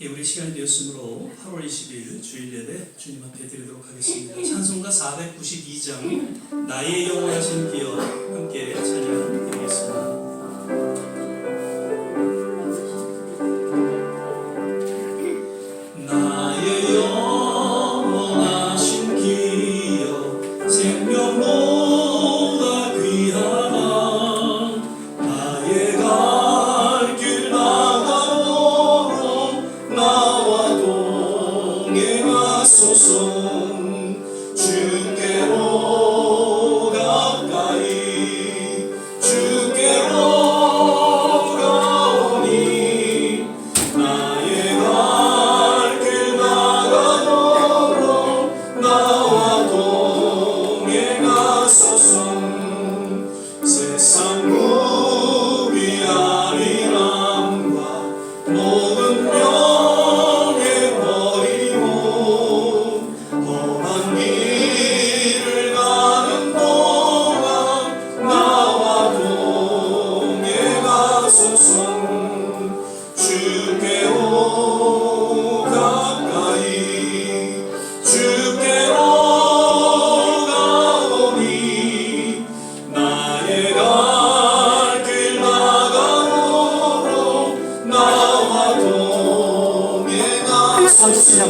우리 시간이 되었으므로 8월 20일 주일 예배 주님 앞에 드리도록 하겠습니다. 찬송가 492장 나의 영원하신 기여 함께 찬양 드리겠습니다. 나의 영원하신 기여 생명보다 귀하다 나의 갈 길 나가도록 나와 동행하소서 주께로 가까이 주께로 가오니 나의 갈 길 나가도록 나와 동행하소서 세상 무비 아리랑과 모든 명예 버리고 험한 길을 가는 동안 나와 동행하소서 주께로 가까이 주께로 가오니 나의 갈 길 나가도록 나와 동행하소서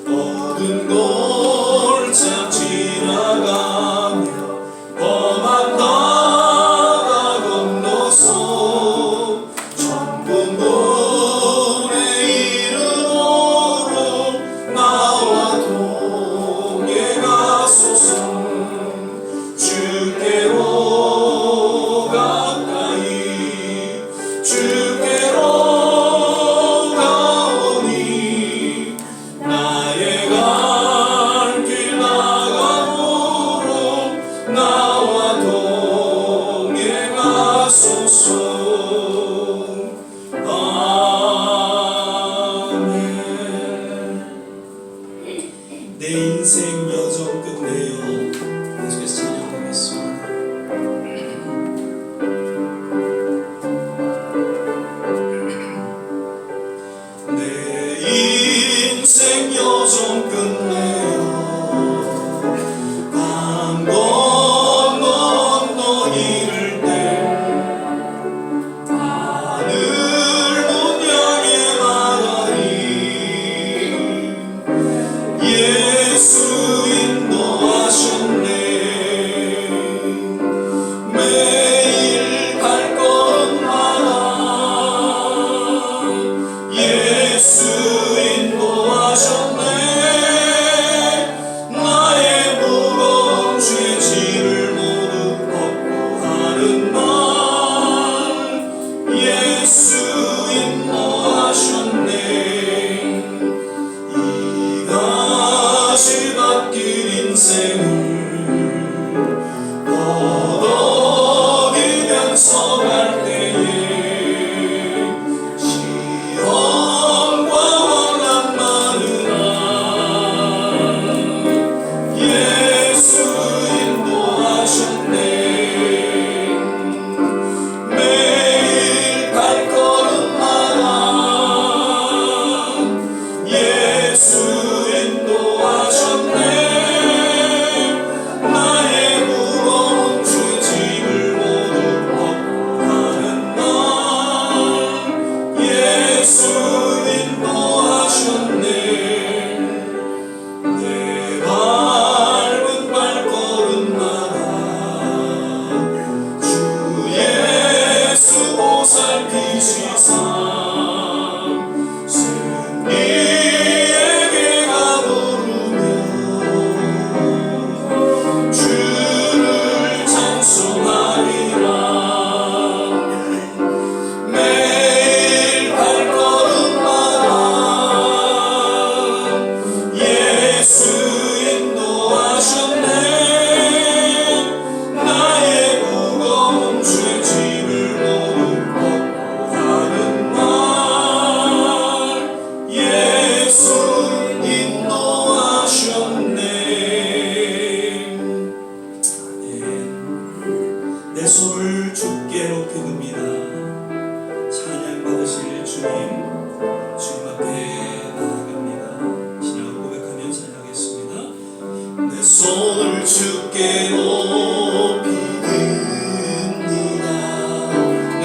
모든 골짜 지나가며 험한 바다 건너서 천국문에 이르도록 나와 동행하소서 주께로 가까이 주께로 가오니 나의 갈 길 나가도록 나와 동행하소서 아멘. 내 인생 여정 끝내요 계속해서 찬양하겠습니다. 내 인생 여정 끝내요 강 건너 이를 때 하늘 문 향해 나가리 예수 인도하셨네 매일 발걸음마다 예수 인도하셨네 나의 무거운 죄짐을 모두 벗고 하는 날 예수 인도하셨네 이같이 바뀔 인생을 더덕이면서 갈 때에 시험과 환난 많으나 예수 인도하셨네 매일 발걸음마다 예수 인도하셨네 나의 무거운 죄짐을 모두 벗고 가는 날 예수 인도하셨네 내 밟은 발걸음마다 주 예수 보살피시사 승리에게 가부르며 주를 찬송하리라 매일 발걸음마다 예수 인도하셨네 나의 무거운 죄짐을 모두 벗고 가는 날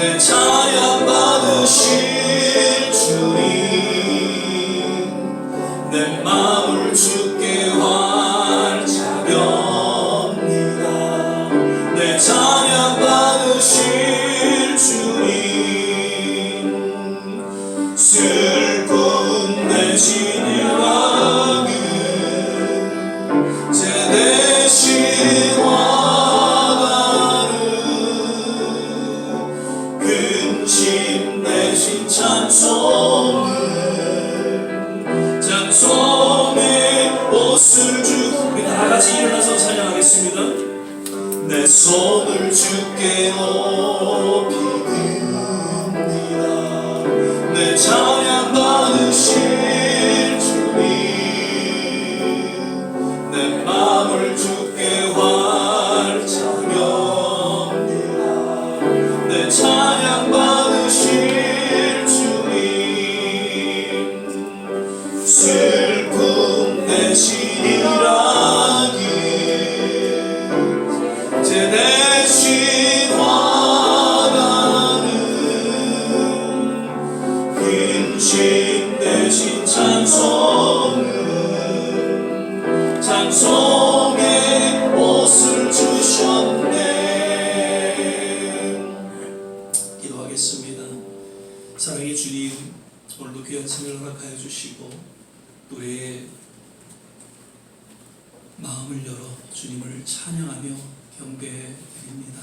내 찬양 받으실 주님, 내 마음을 주께 활짝 엽니다. 내 찬양 받으실 주님, 슬픔 대신 일하기 제 대신 와가는 근심 대신 찬송의 옷을 주. 우리 다같이 일어나서 찬양하겠습니다. 내 손을 주께 높이 듭니다. 내 찬양 받으실 주님, 내 마음을 주께 활짝 엽니다. 내 찬양 받으실 주님, 슬픔 대신 일하기 제 대신 화나는 근심 대신 찬송의 옷을 주셨네. 기도하겠습니다. 사랑의 주님, 오늘도 귀한 찬양을 허락하여 주시고 우리의 마음을 열어 주님을 찬양하며 경배드립니다.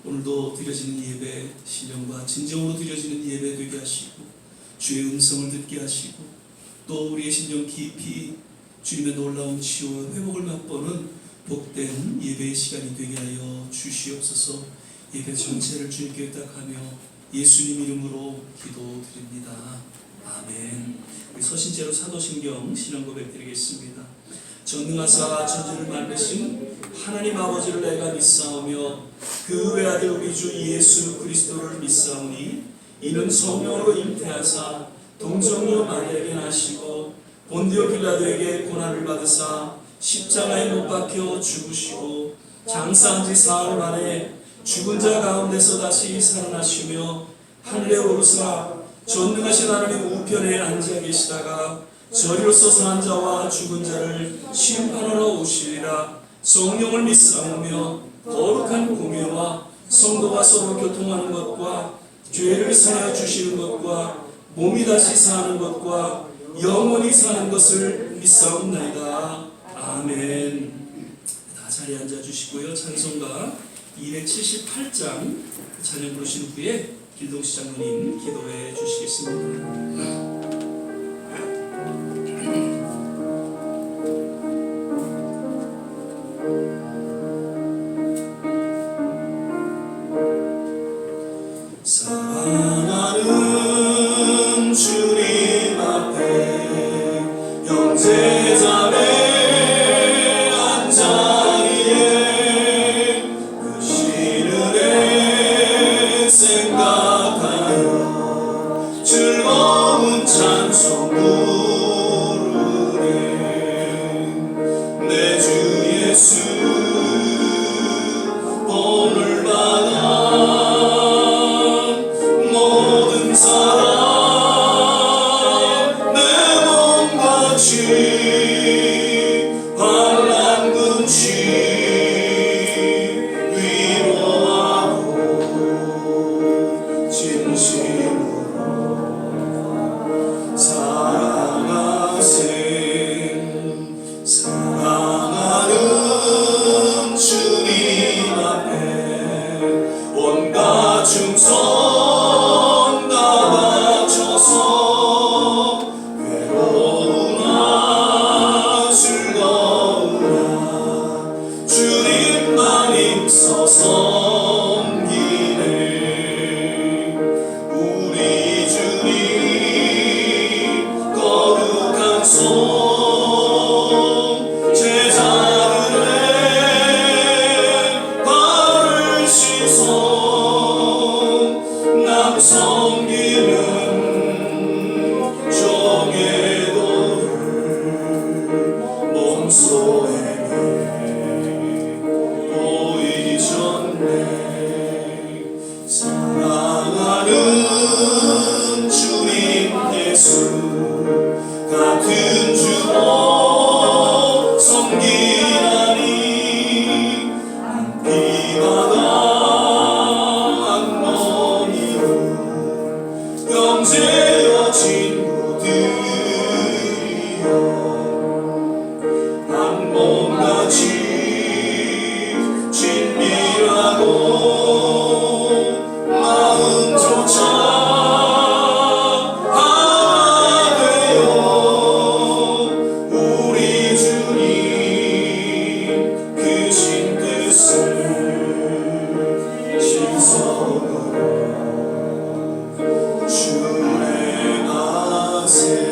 오늘도 드려지는 예배 신령과 진정으로 드려지는 예배 되게 하시고 주의 음성을 듣게 하시고 또 우리의 심령 깊이 주님의 놀라운 치유와 회복을 맛보는 복된 예배의 시간이 되게 하여 주시옵소서. 예배 전체를 주님께 의탁하며 예수님 이름으로 기도드립니다. 아멘. 우리 서신제로 사도신경 신앙 고백 드리겠습니다. 전능하사 천지를 만드신 하나님 아버지를 내가 믿사오며 그 외아들 우리 주 예수 그리스도를 믿사오니 이는 성령으로 잉태하사 동정녀 마리아에게 나시고 본디오 빌라도에게 고난을 받으사 십자가에 못 박혀 죽으시고 장사한 지 사흘 만에 죽은 자 가운데서 다시 살아나시며 하늘에 오르사 전능하신 하나님 우편에 앉아 계시다가 저리로서 선한 자와 죽은 자를 심판하러 오시리라. 성령을 믿사오며 거룩한 공예와 성도가 서로 교통하는 것과 죄를 사하여 주시는 것과 몸이 다시 사는 것과 영원히 사는 것을 믿사옵나이다. 아멘. 다 자리에 앉아 주시고요. 찬송가 278장 찬양 부르신 후에 길동시 장로님 기도해 주시겠습니다. 사랑하는 주님 앞에 영제자매 앉아기에 그 시름에 생각하여 즐거운 찬송 부르네. 내 주 예수 오늘 받아 모든 사랑 내 몸같이 환난 근심 위로하고 진심으로 사랑하세. 사랑하는 주님 앞에 온갖 충성 다 바쳐서 외로우나 즐거우나 주님만 힘써 섬기네. 우리 주님 거룩한 손 제자들의 발을 씻어 남 섬기는 종의 도를 몸소에 보이셨네. 사랑 사랑하는 주님 예수 같은 주로 섬기나니 비바다 한 몸이요 형제여 친구들이여 한 몸같이 진밀하고 마음조차 하나 되어 우리 주님 크신 뜻을 실성으로 준행하세.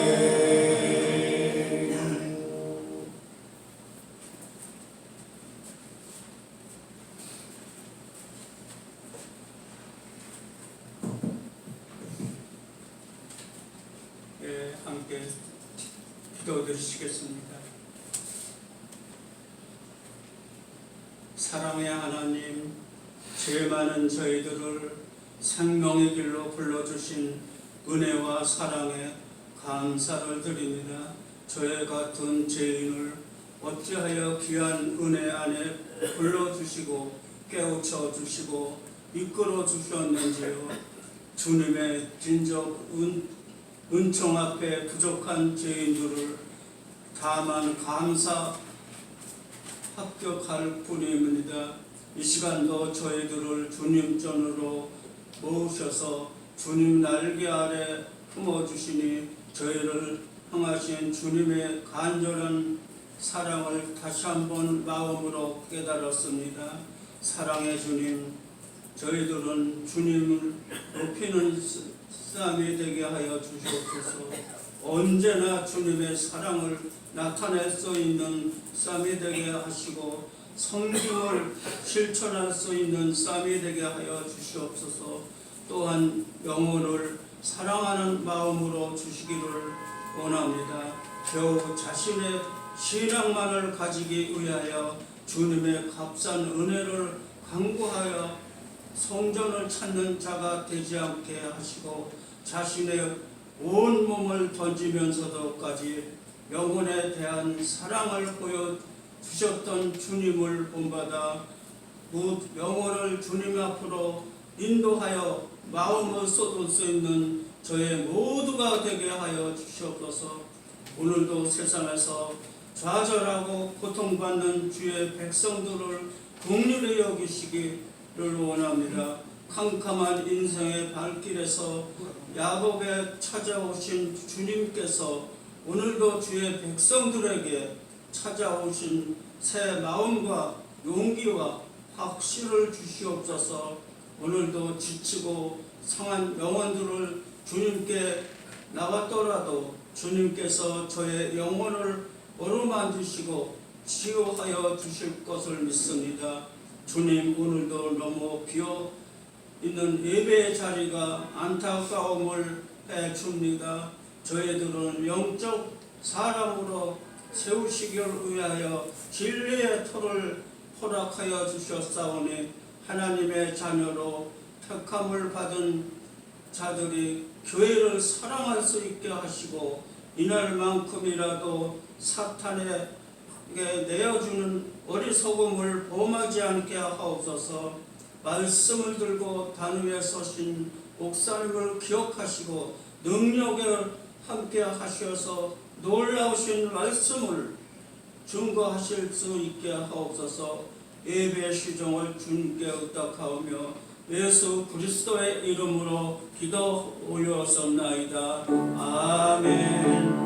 함께 기도드리시겠습니다. 사랑의 하나님, 죄 많은 저희들을 생명의 길로 불러주신 은혜와 사랑에 감사를 드립니다. 저희 같은 죄인을 어찌하여 귀한 은혜 안에 불러주시고 깨우쳐 주시고 이끌어 주셨는지요. 주님의 진정 은총 앞에 부족한 죄인들을 다만 감사 합격할 뿐입니다. 이 시간도 저희들을 주님 전으로 모으셔서 주님 날개 아래 품어주시니 저희를 향하신 주님의 간절한 사랑을 다시 한번 마음으로 깨달았습니다. 사랑의 주님, 저희들은 주님을 높이는 싸움이 되게 하여 주시옵소서. 언제나 주님의 사랑을 나타낼 수 있는 싸움이 되게 하시고 성김을 실천할 수 있는 싸움이 되게 하여 주시옵소서. 또한 영혼을 사랑하는 마음으로 주시기를 원합니다. 겨우 자신의 신앙만을 가지기 위하여 주님의 값싼 은혜를 강구하여 성전을 찾는 자가 되지 않게 하시고 자신의 온 몸을 던지면서도까지 영혼에 대한 사랑을 보여주셨던 주님을 본받아 영혼을 주님 앞으로 인도하여 마음을 쏟을 수 있는 저의 모두가 되게 하여 주시옵소서. 오늘도 세상에서 좌절하고 고통받는 주의 백성들을 긍휼히 여기시기를 원합니다. 캄캄한 인생의 발길에서 야곱에 찾아오신 주님께서 오늘도 주의 백성들에게 찾아오신 새 마음과 용기와 확신을 주시옵소서. 오늘도 지치고 상한 영혼들을 주님께 나왔더라도 주님께서 저의 영혼을 어루만지시고 치유하여 주실 것을 믿습니다. 주님, 오늘도 너무 비어 있는 예배의 자리가 안타까움을 해줍니다. 저희들은 영적 사람으로 세우시기를 위하여 진리의 터를 허락하여 주셨사오니 하나님의 자녀로 택함을 받은 자들이 교회를 사랑할 수 있게 하시고 이날만큼이라도 사탄에게 내어주는 어리석음을 범하지 않게 하옵소서. 말씀을 들고 단위에 서신 목사님을 기억하시고 능력에 함께 하셔서 놀라우신 말씀을 증거하실 수 있게 하옵소서. 예배 시종을 주님께 의탁하오며 예수 그리스도의 이름으로 기도 올렸옵나이다. 아멘.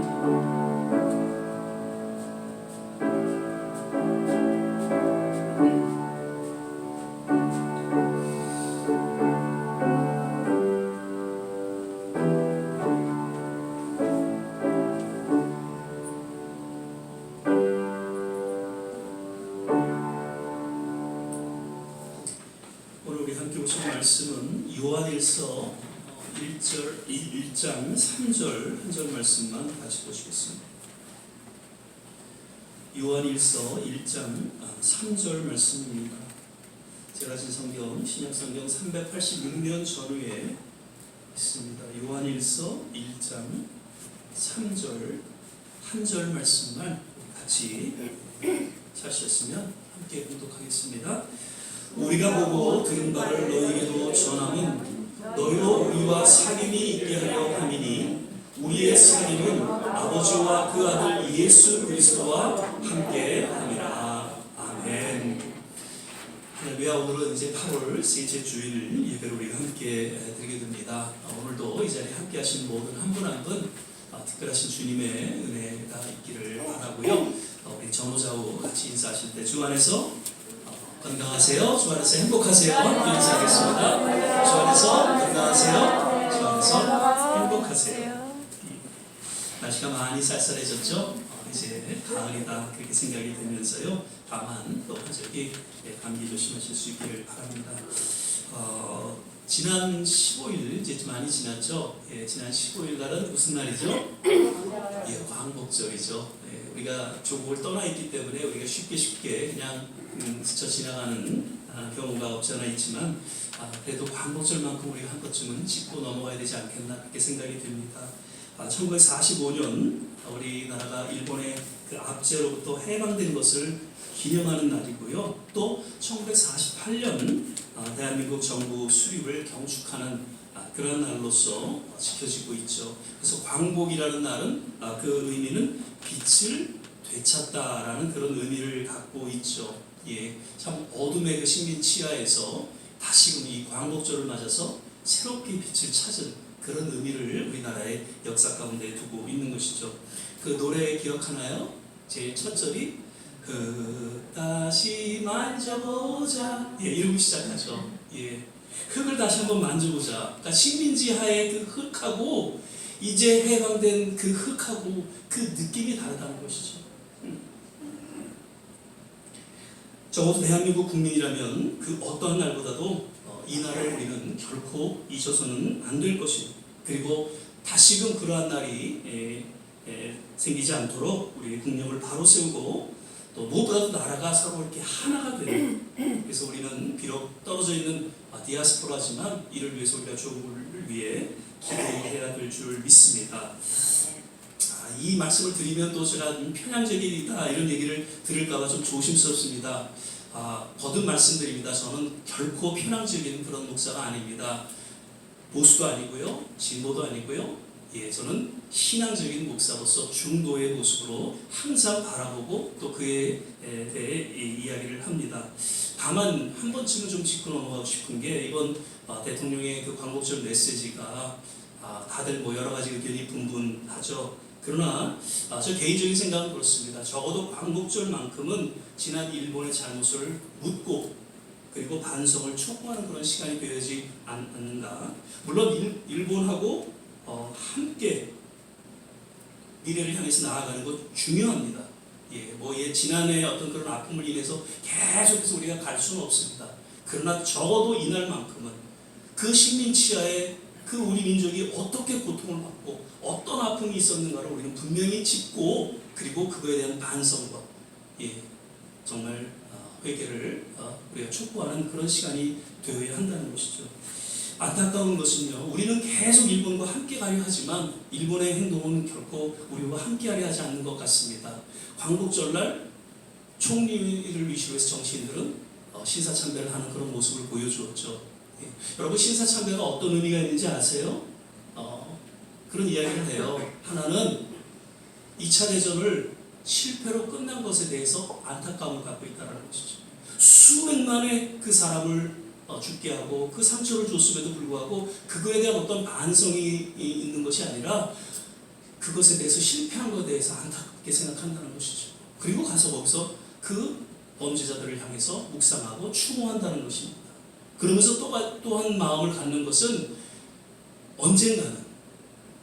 말씀은 요한일서 1장 3절 한 절 말씀만 같이 보시겠습니다. 요한일서 1장 3절 말씀입니다. 제가 진 성경 신약성경 386면 전후에 있습니다. 요한일서 1장 3절 한 절 말씀만 같이 찾으셨으면 함께 교독하겠습니다. 우리가 보고 들은 바를 너희에게도 전함은 너희로 우리와 사귐이 있게 하려 함이니 우리의 사귐은 아버지와 그 아들 예수 그리스도와 함께 함이라. 아멘. 할렐루야. 오늘은 이제 8월 셋째 주일 예배를 우리가 함께 드리게 됩니다. 오늘도 이 자리에 함께 하신 모든 한 분 한 분 특별하신 주님의 은혜가 있기를 바라고요. 우리 전호자우 같이 인사하실 때 주 안에서 건강하세요. 주 안에서 행복하세요. 함께 인사하겠습니다. 주 안에서 건강하세요. 주 안에서 행복하세요. 날씨가 많이 쌀쌀해졌죠? 이제 가을이다 그렇게 생각이 되면서요. 다만 또 저기 감기 조심하실 수 있기를 바랍니다. 지난 15일 이제 많이 지났죠. 지난 15일 날은 무슨 날이죠? 광복절이죠. 우리가 조국을 떠나 있기 때문에 우리가 쉽게 그냥 스쳐 지나가는 경우가 없지 않아 있지만 그래도 광복절만큼 우리가 한 번쯤은 짚고 넘어가야 되지 않겠나 그렇게 생각이 듭니다. 1945년 우리나라가 일본의 그 압제로부터 해방된 것을 기념하는 날이고요. 또 1948년 대한민국 정부 수립을 경축하는 그런 날로서 지켜지고 있죠. 그래서 광복이라는 날은 그 의미는 빛을 되찾다라는 그런 의미를 갖고 있죠. 참 어둠의 그 식민 치하에서 다시금 이 광복절을 맞아서 새롭게 빛을 찾은 그런 의미를 우리나라의 역사 가운데 두고 있는 것이죠. 그 노래 기억하나요? 제일 첫 절이 다시 만져보자 이러고 시작하죠. 흙을 다시 한번 만져보자. 그러니까 식민지 하에 그 흙하고 이제 해방된 그 흙하고 그 느낌이 다르다는 것이죠. 적어도 대한민국 국민이라면 그 어떤 날보다도 이 날을 우리는 결코 잊어서는 안 될 것입니다. 그리고 다시금 그러한 날이 생기지 않도록 우리의 국력을 바로 세우고 또 무엇보다도 나라가 서로 이렇게 하나가 되는, 그래서 우리는 비록 떨어져 있는 디아스포라지만 이를 위해서 우리가 조국을 위해 기도해야 될 줄 믿습니다. 이 말씀을 드리면 또 제가 편향적이다 이런 얘기를 들을까봐 좀 조심스럽습니다. 거듭 말씀드립니다. 저는 결코 편향적인 그런 목사가 아닙니다. 보수도 아니고요, 진보도 아니고요. 저는 신앙적인 목사로서 중도의 모습으로 항상 바라보고 또 그에 대해 이야기를 합니다. 다만 한 번쯤은 좀 짚고 넘어가고 싶은 게 이번 대통령의 그 광복절 메시지가 다들 뭐 여러 가지 의견이 분분하죠. 그러나 저 개인적인 생각은 그렇습니다. 적어도 광복절만큼은 지난 일본의 잘못을 묻고 그리고 반성을 촉구하는 그런 시간이 되어야지 않는가. 물론 일본하고 함께 미래를 향해서 나아가는 것 중요합니다. 지난해 어떤 그런 아픔을 인해서 계속해서 우리가 갈 수는 없습니다. 그러나 적어도 이날만큼은 그 식민 치하에 그 우리 민족이 어떻게 고통을 받고 어떤 아픔이 있었는가를 우리는 분명히 짚고 그리고 그거에 대한 반성과 정말 회개를 우리가 촉구하는 그런 시간이 되어야 한다는 것이죠. 안타까운 것은요, 우리는 계속 일본과 함께 가려 하지만 일본의 행동은 결코 우리와 함께하려 하지 않는 것 같습니다. 광복절날 총리를 위시로 해서 정치인들은 신사참배를 하는 그런 모습을 보여주었죠. 여러분, 신사참배가 어떤 의미가 있는지 아세요? 그런 이야기를 해요. 하나는 2차 대전을 실패로 끝난 것에 대해서 안타까움을 갖고 있다는 것이죠. 수백만의 그 사람을 죽게 하고 그 상처를 줬음에도 불구하고 그거에 대한 어떤 반성이 있는 것이 아니라 그것에 대해서 실패한 것에 대해서 안타깝게 생각한다는 것이죠. 그리고 가서 거기서 그 범죄자들을 향해서 묵상하고 추모한다는 것입니다. 그러면서 또한 마음을 갖는 것은 언젠가는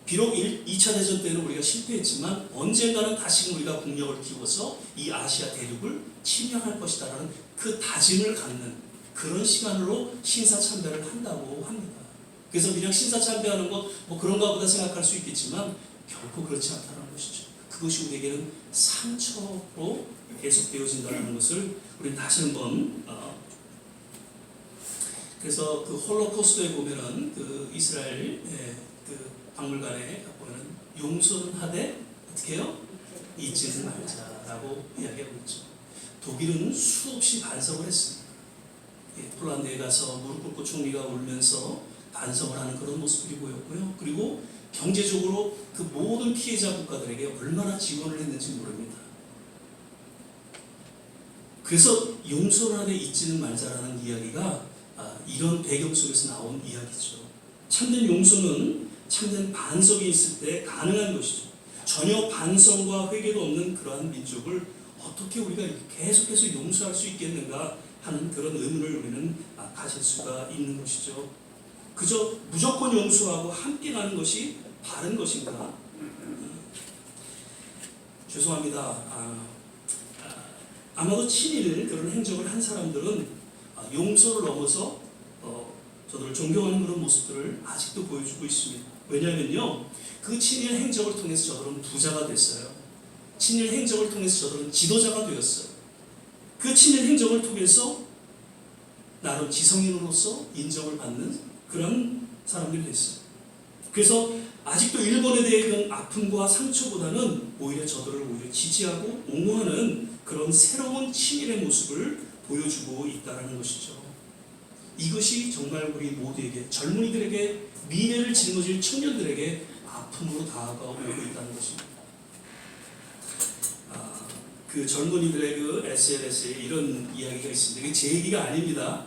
비록 2차 대전 때는 우리가 실패했지만 언젠가는 다시금 우리가 국력을 키워서 이 아시아 대륙을 침략할 것이다라는 그 다짐을 갖는 그런 시간으로 신사참배를 한다고 합니다. 그래서 그냥 신사참배하는 것 그런가 보다 생각할 수 있겠지만 결코 그렇지 않다는 것이죠. 그것이 우리에게는 상처로 계속되어진다는 것을 우리는 다시 한번 그래서 그 홀로코스트에 보면은 그 이스라엘 그 박물관에 보면은 용서는 하되 어떻게 해요? 잊지는 말자라고 이야기하고 있죠. 독일은 수없이 반성을 했습니다. 폴란드에 가서 무릎 꿇고 총리가 울면서 반성을 하는 그런 모습들이 보였고요. 그리고 경제적으로 그 모든 피해자 국가들에게 얼마나 지원을 했는지 모릅니다. 그래서 용서를 하되 잊지는 말자라는 이야기가 이런 배경 속에서 나온 이야기죠. 참된 용서는 참된 반성이 있을 때 가능한 것이죠. 전혀 반성과 회개도 없는 그러한 민족을 어떻게 우리가 계속해서 용서할 수 있겠는가 하는 그런 의문을 우리는 가질 수가 있는 것이죠. 그저 무조건 용서하고 함께 가는 것이 바른 것인가? 죄송합니다. 아마도 친일 그런 행적을 한 사람들은 용서를 넘어서 저들을 존경하는 그런 모습들을 아직도 보여주고 있습니다. 왜냐하면요, 그 친일 행적을 통해서 저들은 부자가 됐어요. 친일 행적을 통해서 저들은 지도자가 되었어요. 그 친일 행적을 통해서 나름 지성인으로서 인정을 받는 그런 사람들이 됐어요. 그래서 아직도 일본에 대해 그런 아픔과 상처보다는 오히려 저들을 오히려 지지하고 옹호하는 그런 새로운 친일의 모습을 보여주고 있다는 것이죠. 이것이 정말 우리 모두에게, 젊은이들에게, 미래를 짊어질 청년들에게 아픔으로 다가오고 있다는 것입니다. 그 젊은이들의 그 SNS에 이런 이야기가 있습니다. 이게 제 얘기가 아닙니다.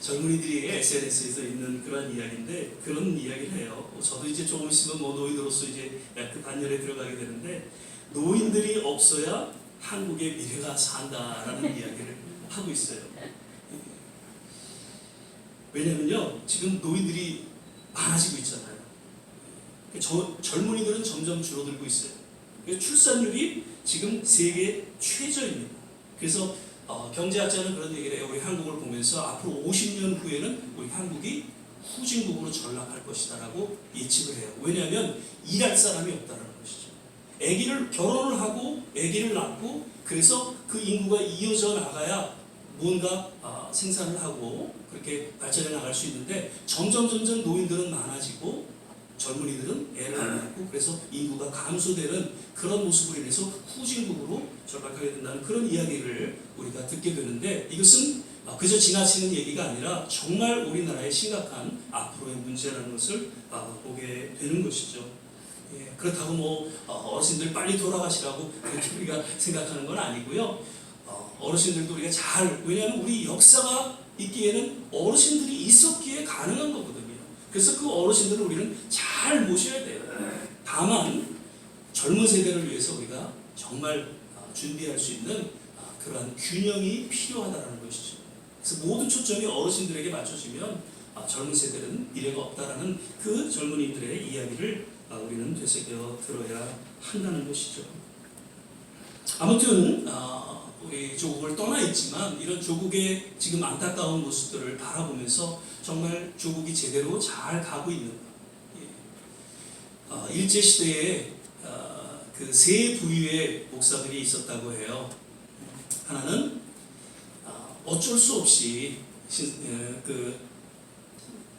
젊은이들이 SNS에서 있는 그런 이야기인데 그런 이야기를 해요. 저도 이제 조금 있으면 노인으로서 이제 그 단열에 들어가게 되는데, 노인들이 없어야 한국의 미래가 산다라는 이야기를 하고 있어요. 왜냐면요, 지금 노인들이 많아지고 있잖아요. 젊은이들은 점점 줄어들고 있어요. 출산율이 지금 세계 최저입니다. 그래서 경제학자는 그런 얘기를 해요. 우리 한국을 보면서 앞으로 50년 후에는 우리 한국이 후진국으로 전락할 것이다라고 예측을 해요. 왜냐하면 일할 사람이 없다는 것이죠. 결혼을 하고 아기를 낳고, 그래서 그 인구가 이어져 나가야 뭔가 생산을 하고 그렇게 발전해 나갈 수 있는데, 점점 노인들은 많아지고 젊은이들은 애를 안 낳고, 그래서 인구가 감소되는 그런 모습으로 인해서 후진국으로 전락하게 된다는 그런 이야기를 우리가 듣게 되는데, 이것은 그저 지나치는 얘기가 아니라 정말 우리나라의 심각한 앞으로의 문제라는 것을 보게 되는 것이죠. 그렇다고 어르신들 빨리 돌아가시라고 그렇게 우리가 생각하는 건 아니고요. 어르신들도 우리가 왜냐하면 우리 역사가 있기에는 어르신들이 있었기에 가능한 거거든요. 그래서 그 어르신들을 우리는 잘 모셔야 돼요. 다만 젊은 세대를 위해서 우리가 정말 준비할 수 있는 그러한 균형이 필요하다는 것이죠. 그래서 모든 초점이 어르신들에게 맞춰지면 젊은 세대는 미래가 없다라는 그 젊은이들의 이야기를 우리는 되새겨 들어야 한다는 것이죠. 아무튼 우리 조국을 떠나 있지만 이런 조국의 지금 안타까운 모습들을 바라보면서 정말 조국이 제대로 잘 가고 있는가. 일제 시대에 그 세 부류의 목사들이 있었다고 해요. 하나는 어쩔 수 없이 그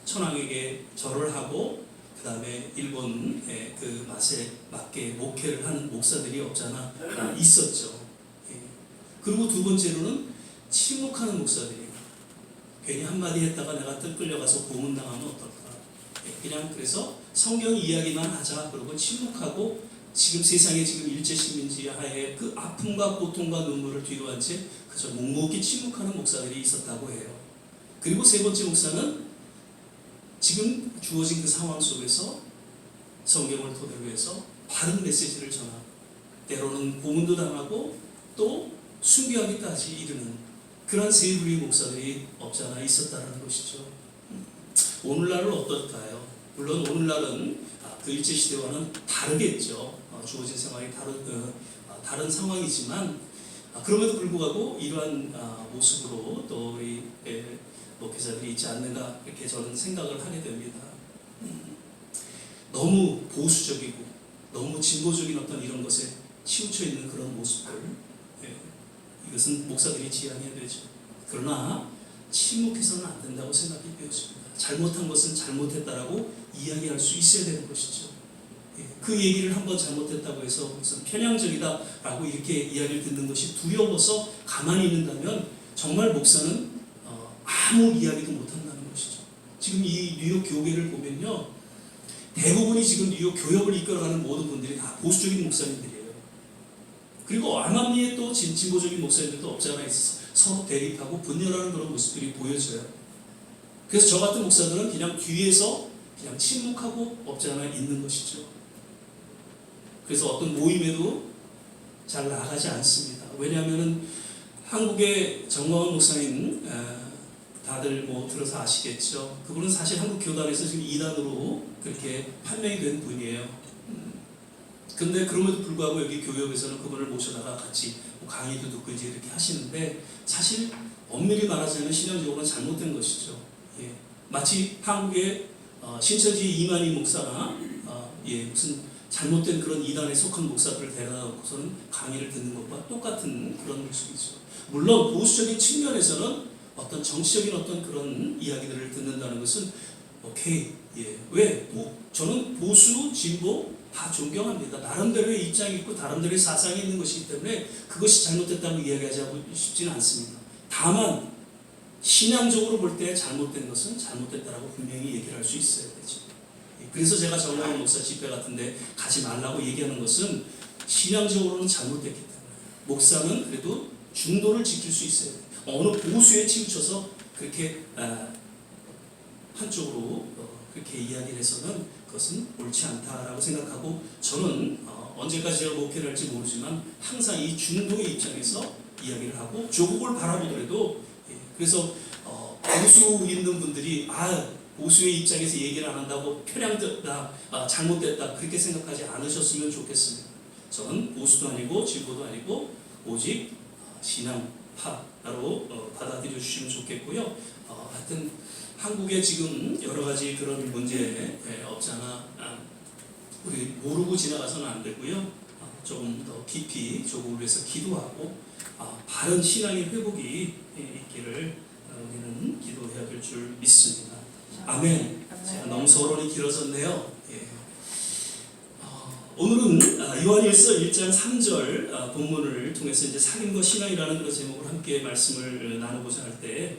천황에게 절을 하고, 그 다음에 일본의 그 맛에 맞게 목회를 하는 목사들이 없잖아 있었죠. 그리고 두 번째로는 침묵하는 목사들이에요. 괜히 한마디 했다가 내가 또 끌려가서 고문당하면 어떨까. 그냥 그래서 성경 이야기만 하자 그러고 침묵하고, 지금 세상에 지금 일제 식민지 하에 그 아픔과 고통과 눈물을 뒤로 한 채 그저 묵묵히 침묵하는 목사들이 있었다고 해요. 그리고 세 번째 목사는 지금 주어진 그 상황 속에서 성경을 토대로 해서 바른 메시지를 전하고, 때로는 고문도 당하고 또 순교하기까지 이르는 그런 세 부류의 목사들이 없잖아 있었다는 것이죠. 오늘날은 어떨까요? 물론 오늘날은 그 일제시대와는 다르겠죠. 주어진 상황이 다른 상황이지만, 그럼에도 불구하고 이러한 모습으로 또 우리 목회자들이 있지 않는가 이렇게 저는 생각을 하게 됩니다. 너무 보수적이고 너무 진보적인 어떤 이런 것에 치우쳐 있는 그런 모습들, 이것은 목사들이 지향해야 되죠. 그러나 침묵해서는 안 된다고 생각이 되어집니다. 잘못한 것은 잘못했다라고 이야기할 수 있어야 되는 것이죠. 그 얘기를 한번 잘못했다고 해서 무슨 편향적이다라고 이렇게 이야기를 듣는 것이 두려워서 가만히 있는다면 정말 목사는 아무 이야기도 못한다는 것이죠. 지금 이 뉴욕 교회를 보면요, 대부분이 지금 뉴욕 교역을 이끌어가는 모든 분들이 다 보수적인 목사님들이에요. 그리고 암암리에 또 진보적인 목사님들도 없지 않아 있어서 서로 대립하고 분열하는 그런 모습들이 보여져요. 그래서 저 같은 목사들은 그냥 뒤에서 그냥 침묵하고 없지 않아 있는 것이죠. 그래서 어떤 모임에도 잘 나가지 않습니다. 왜냐하면 한국의 정광훈 목사님, 다들 뭐 들어서 아시겠죠. 그분은 사실 한국 교단에서 지금 이단으로 그렇게 판명이 된 분이에요. 근데 그럼에도 불구하고 여기 교역에서는 그분을 모셔다가 같이 강의도 듣고 이제 이렇게 하시는데, 사실 엄밀히 말하자면 신앙적으로는 잘못된 것이죠. 예. 마치 한국의 신천지 이만희 목사나 무슨 잘못된 그런 이단에 속한 목사들을 데려다 놓고서는 강의를 듣는 것과 똑같은 그런 모습이죠. 물론 보수적인 측면에서는 어떤 정치적인 어떤 그런 이야기들을 듣는다는 것은 오케이. 예. 왜? 저는 보수, 진보 다 존경합니다. 나름대로의 입장이 있고 나름대로의 사상이 있는 것이기 때문에 그것이 잘못됐다고 이야기하지 싶지는 않습니다. 다만 신앙적으로 볼 때 잘못된 것은 잘못됐다라고 분명히 얘기를 할 수 있어야 되죠. 그래서 제가 정광훈 목사 집회 같은데 가지 말라고 얘기하는 것은 신앙적으로는 잘못됐기 때문에, 목사는 그래도 중도를 지킬 수 있어야 돼요. 어느 보수에 치우쳐서 그렇게 한쪽으로 그렇게 이야기를 해서는 그것은 옳지 않다라고 생각하고, 저는 언제까지 제가 목회를 할지 모르지만 항상 이 중도의 입장에서 이야기를 하고 조국을 바라보더라도, 그래서 보수 있는 분들이 보수의 입장에서 얘기를 안 한다고 편향됐다, 잘못됐다 그렇게 생각하지 않으셨으면 좋겠습니다. 저는 보수도 아니고 진보도 아니고 오직 신앙파로 받아들여 주시면 좋겠고요. 하여튼 한국에 지금 여러 가지 그런 문제 없잖아. 우리 모르고 지나가서는 안 되고요. 조금 더 깊이 조국을 위해서 기도하고 바른 신앙의 회복이 있기를 우리는 기도해야 될 줄 믿습니다. 아멘. 제가 너무 서론이 길어졌네요. 예. 오늘은 요한일서 1장 3절 본문을 통해서 이제 사귐과 신앙이라는 그런 제목으로 함께 말씀을 나누고자 할 때,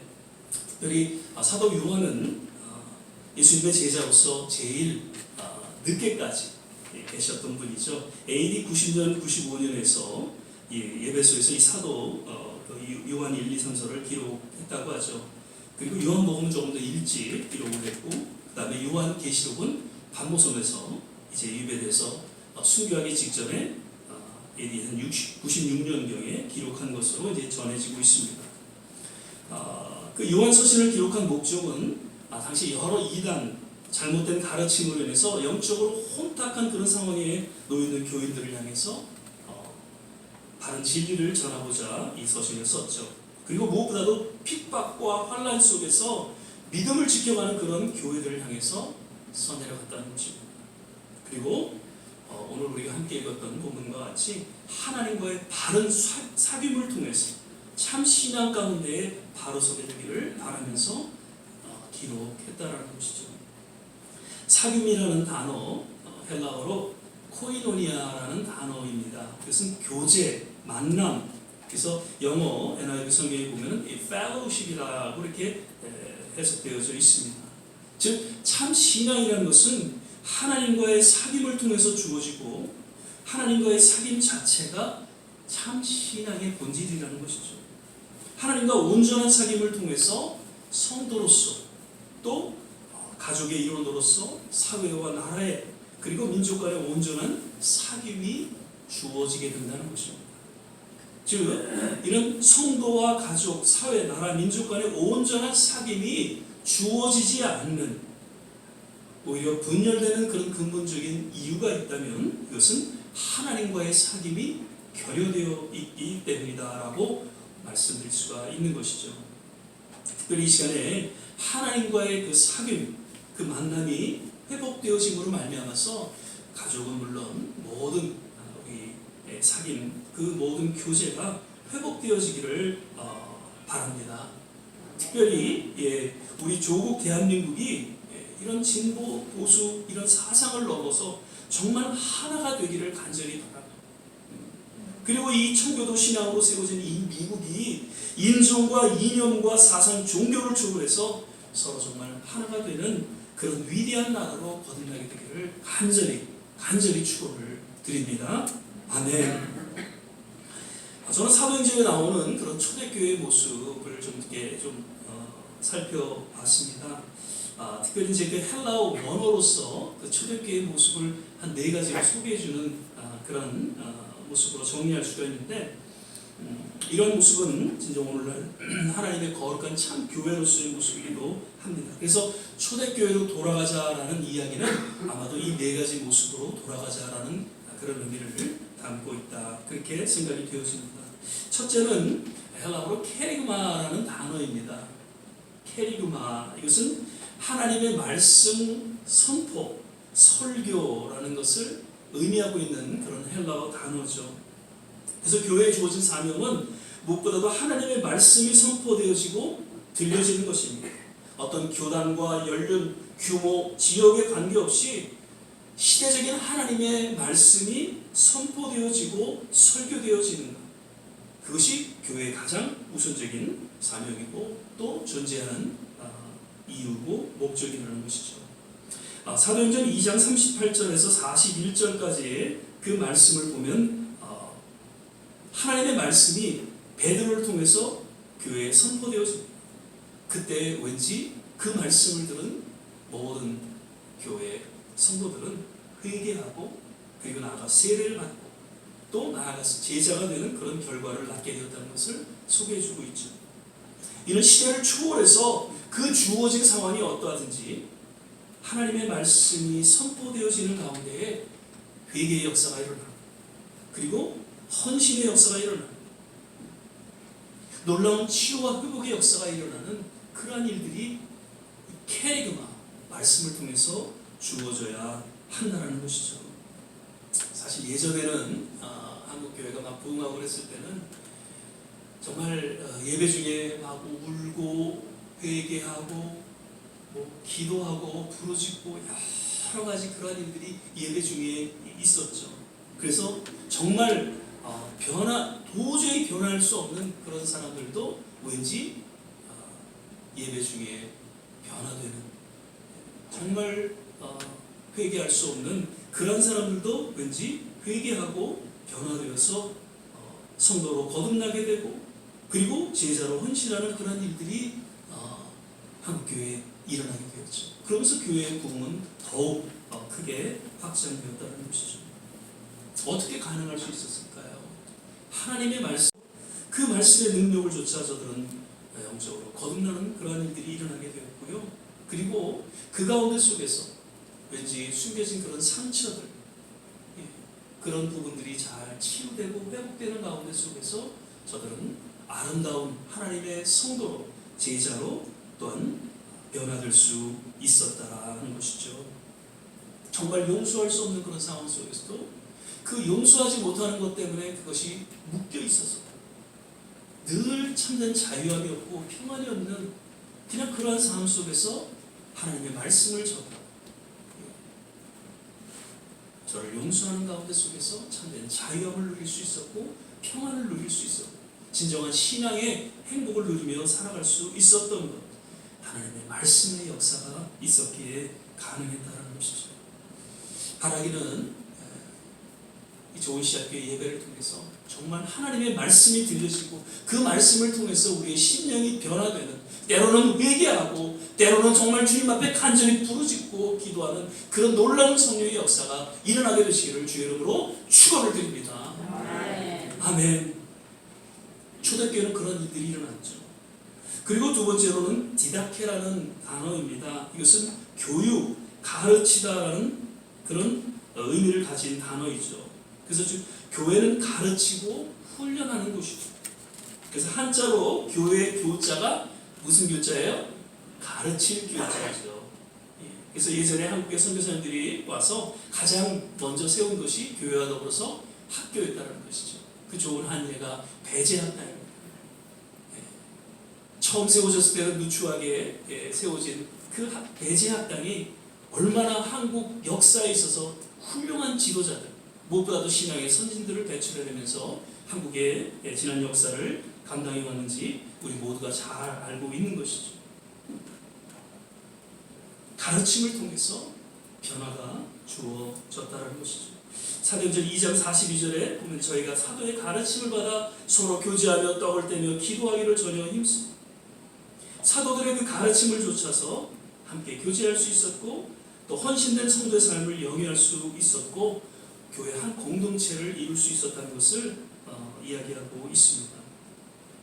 특별히 사도 요한은 예수님의 제자로서 제일 늦게까지 계셨던 분이죠. AD 90년, 95년에서 예배소에서 이 사도 요한 1, 2, 3서를 기록했다고 하죠. 그리고 요한복음은 조금 더 일찍 기록을 했고, 그 다음에 요한계시록은 반모섬에서 이제 유배돼서 순교하기 직전에 AD 한 96년경에 기록한 것으로 이제 전해지고 있습니다. 그 요한서신을 기록한 목적은 당시 여러 이단 잘못된 가르침으로 인해서 영적으로 혼탁한 그런 상황에 놓여있는 교인들을 향해서 바른 진리를 전하고자 이 서신을 썼죠. 그리고 무엇보다도 핍박과 환난 속에서 믿음을 지켜가는 그런 교회들을 향해서 써내려갔다는 것입니다. 그리고 오늘 우리가 함께 읽었던 본문과 같이 하나님과의 바른 사귐을 통해서 참 신앙 가운데에 바로 서게 되기를 바라면서 기록했다라는 것이죠. 사귐이라는 단어, 헬라어로 코이노니아라는 단어입니다. 그것은 교제, 만남. 그래서 영어 NIV 성경에 보면 fellowship이라고 이렇게 해석되어져 있습니다. 즉 참 신앙이라는 것은 하나님과의 사귐을 통해서 주어지고, 하나님과의 사귐 자체가 참 신앙의 본질이라는 것이죠. 하나님과 온전한 사귐을 통해서 성도로서, 또 가족의 일원으로서 사회와 나라의, 그리고 민족 간의 온전한 사귐이 주어지게 된다는 것입니다. 즉 이런 성도와 가족, 사회, 나라, 민족 간의 온전한 사귐이 주어지지 않는, 오히려 분열되는 그런 근본적인 이유가 있다면 그것은 하나님과의 사귐이 결여되어 있기 때문이다라고 말씀드릴 수가 있는 것이죠. 특별히 이 시간에 하나님과의 그 사귐, 그 만남이 회복되어짐으로 말미암아서 가족은 물론 모든 우리 사귐, 그 모든 교제가 회복되어지기를 바랍니다. 특별히 우리 조국 대한민국이 이런 진보 보수 이런 사상을 넘어서 정말 하나가 되기를 간절히 바랍니다. 그리고 이 청교도 신앙으로 세워진 이 미국이 인종과 이념과 사상, 종교를 초월해서 서로 정말 하나가 되는 그런 위대한 나라로 거듭나게 되기를 간절히 축원을 드립니다. 아멘. 저는 사도행전에 나오는 그런 초대교회의 모습을 좀 살펴봤습니다. 특별히 이제 그 헬라어 원어로서 그 초대교회의 모습을 한 4가지로 소개해주는 그런 모습으로 정리할 수가 있는데, 이런 모습은 진짜 오늘날 하나님의 거룩한 참 교회로서의 모습이기도 합니다. 그래서 초대교회로 돌아가자라는 이야기는 아마도 이 4가지 모습으로 돌아가자라는 그런 의미를 담고 있다, 그렇게 생각이 되어집니다. 첫째는 헬라어로 케리그마라는 단어입니다. 케리그마, 이것은 하나님의 말씀 선포, 설교라는 것을 의미하고 있는 그런 헬라어 단어죠. 그래서 교회에 주어진 사명은 무엇보다도 하나님의 말씀이 선포되어지고 들려지는 것입니다. 어떤 교단과 연륜, 규모, 지역에 관계없이 시대적인 하나님의 말씀이 선포되어지고 설교되어지는 것, 그것이 교회의 가장 우선적인 사명이고 또 존재하는 이유고 목적이라는 것이죠. 사도행전 2장 38절에서 41절까지의 그 말씀을 보면 하나님의 말씀이 베드로를 통해서 교회에 선포되어집니다. 그때 왠지 그 말씀을 들은 모든 교회 성도들은 회개하고 그리고 나아가 세례를 받고 또 나아가서 제자가 되는 그런 결과를 낳게 되었다는 것을 소개해주고 있죠. 이는 시대를 초월해서 그 주어진 상황이 어떠하든지 하나님의 말씀이 선포되어지는 가운데에 회개의 역사가 일어나고 그리고 헌신의 역사가 일어나고 놀라운 치유와 회복의 역사가 일어나는 그러한 일들이 케리그마, 말씀을 통해서 주어져야 한다는 것이죠. 사실 예전에는 한국교회가 막 부흥하고 그랬을 때는 정말 예배 중에 막 울고 회개하고 기도하고 부르짖고 여러 가지 그러한 일들이 예배 중에 있었죠. 그래서 정말 도저히 변할 수 없는 그런 사람들도 왠지 예배 중에 변화되는, 정말 회개할 수 없는 그런 사람들도 왠지 회개하고 변화되어서 성도로 거듭나게 되고 그리고 제자로 헌신하는 그런 일들이 한국교회에 일어나게 되었죠. 그러면서 교회의 부흥은 더욱 크게 확장되었다는 것이죠. 어떻게 가능할 수 있었을까요? 하나님의 말씀, 그 말씀의 능력을 조차 저들은 영적으로 거듭나는 그러한 일들이 일어나게 되었고요. 그리고 그 가운데 속에서 왠지 숨겨진 그런 상처들, 그런 부분들이 잘 치유되고 회복되는 가운데 속에서 저들은 아름다운 하나님의 성도로, 제자로 또한 변화될 수 있었다는 것이죠. 정말 용서할 수 없는 그런 상황 속에서도 그 용서하지 못하는 것 때문에 그것이 묶여 있어서 늘 참된 자유함이 없고 평안이 없는 그냥 그러한 상황 속에서 하나님의 말씀을 전하고 저를 용서하는 가운데 속에서 참된 자유함을 누릴 수 있었고 평안을 누릴 수 있었고 진정한 신앙의 행복을 누리며 살아갈 수 있었던 것, 하나님의 말씀의 역사가 있었기에 가능했다는 것이죠. 바라기는 이 좋은 시작교회 예배를 통해서 정말 하나님의 말씀이 들려지고 그 말씀을 통해서 우리의 심령이 변화되는, 때로는 회개하고 때로는 정말 주님 앞에 간절히 부르짖고 기도하는 그런 놀라운 성령의 역사가 일어나게 되시기를 주의 이름으로 축원을 드립니다. 아멘. 초대교회는 그런 일들이 일어났죠. 그리고 두 번째로는 디다케라는 단어입니다. 이것은 교육, 가르치다라는 그런 의미를 가진 단어이죠. 그래서 즉 교회는 가르치고 훈련하는 곳이죠. 그래서 한자로 교회 교자가 무슨 교자예요? 가르칠 교자죠. 그래서 예전에 한국의 선교사님들이 와서 가장 먼저 세운 것이 교회와 더불어서 학교였다는 것이죠. 그 좋은 한 예가 배제학당입니다. 처음 세워졌을 때는 누추하게 세워진 그 배제 학당이 얼마나 한국 역사에 있어서 훌륭한 지도자들, 무엇보다도 신앙의 선진들을 배출해내면서 한국의 지난 역사를 감당해 왔는지 우리 모두가 잘 알고 있는 것이죠. 가르침을 통해서 변화가 주어졌다는 것이죠. 사도행전 2장 42절에 보면 저희가 사도의 가르침을 받아 서로 교제하며 떡을 떼며 기도하기를 전혀 힘씁니다. 사도들의 그 가르침을 좇아서 함께 교제할 수 있었고 또 헌신된 성도의 삶을 영위할 수 있었고 교회 한 공동체를 이룰 수 있었다는 것을 이야기하고 있습니다.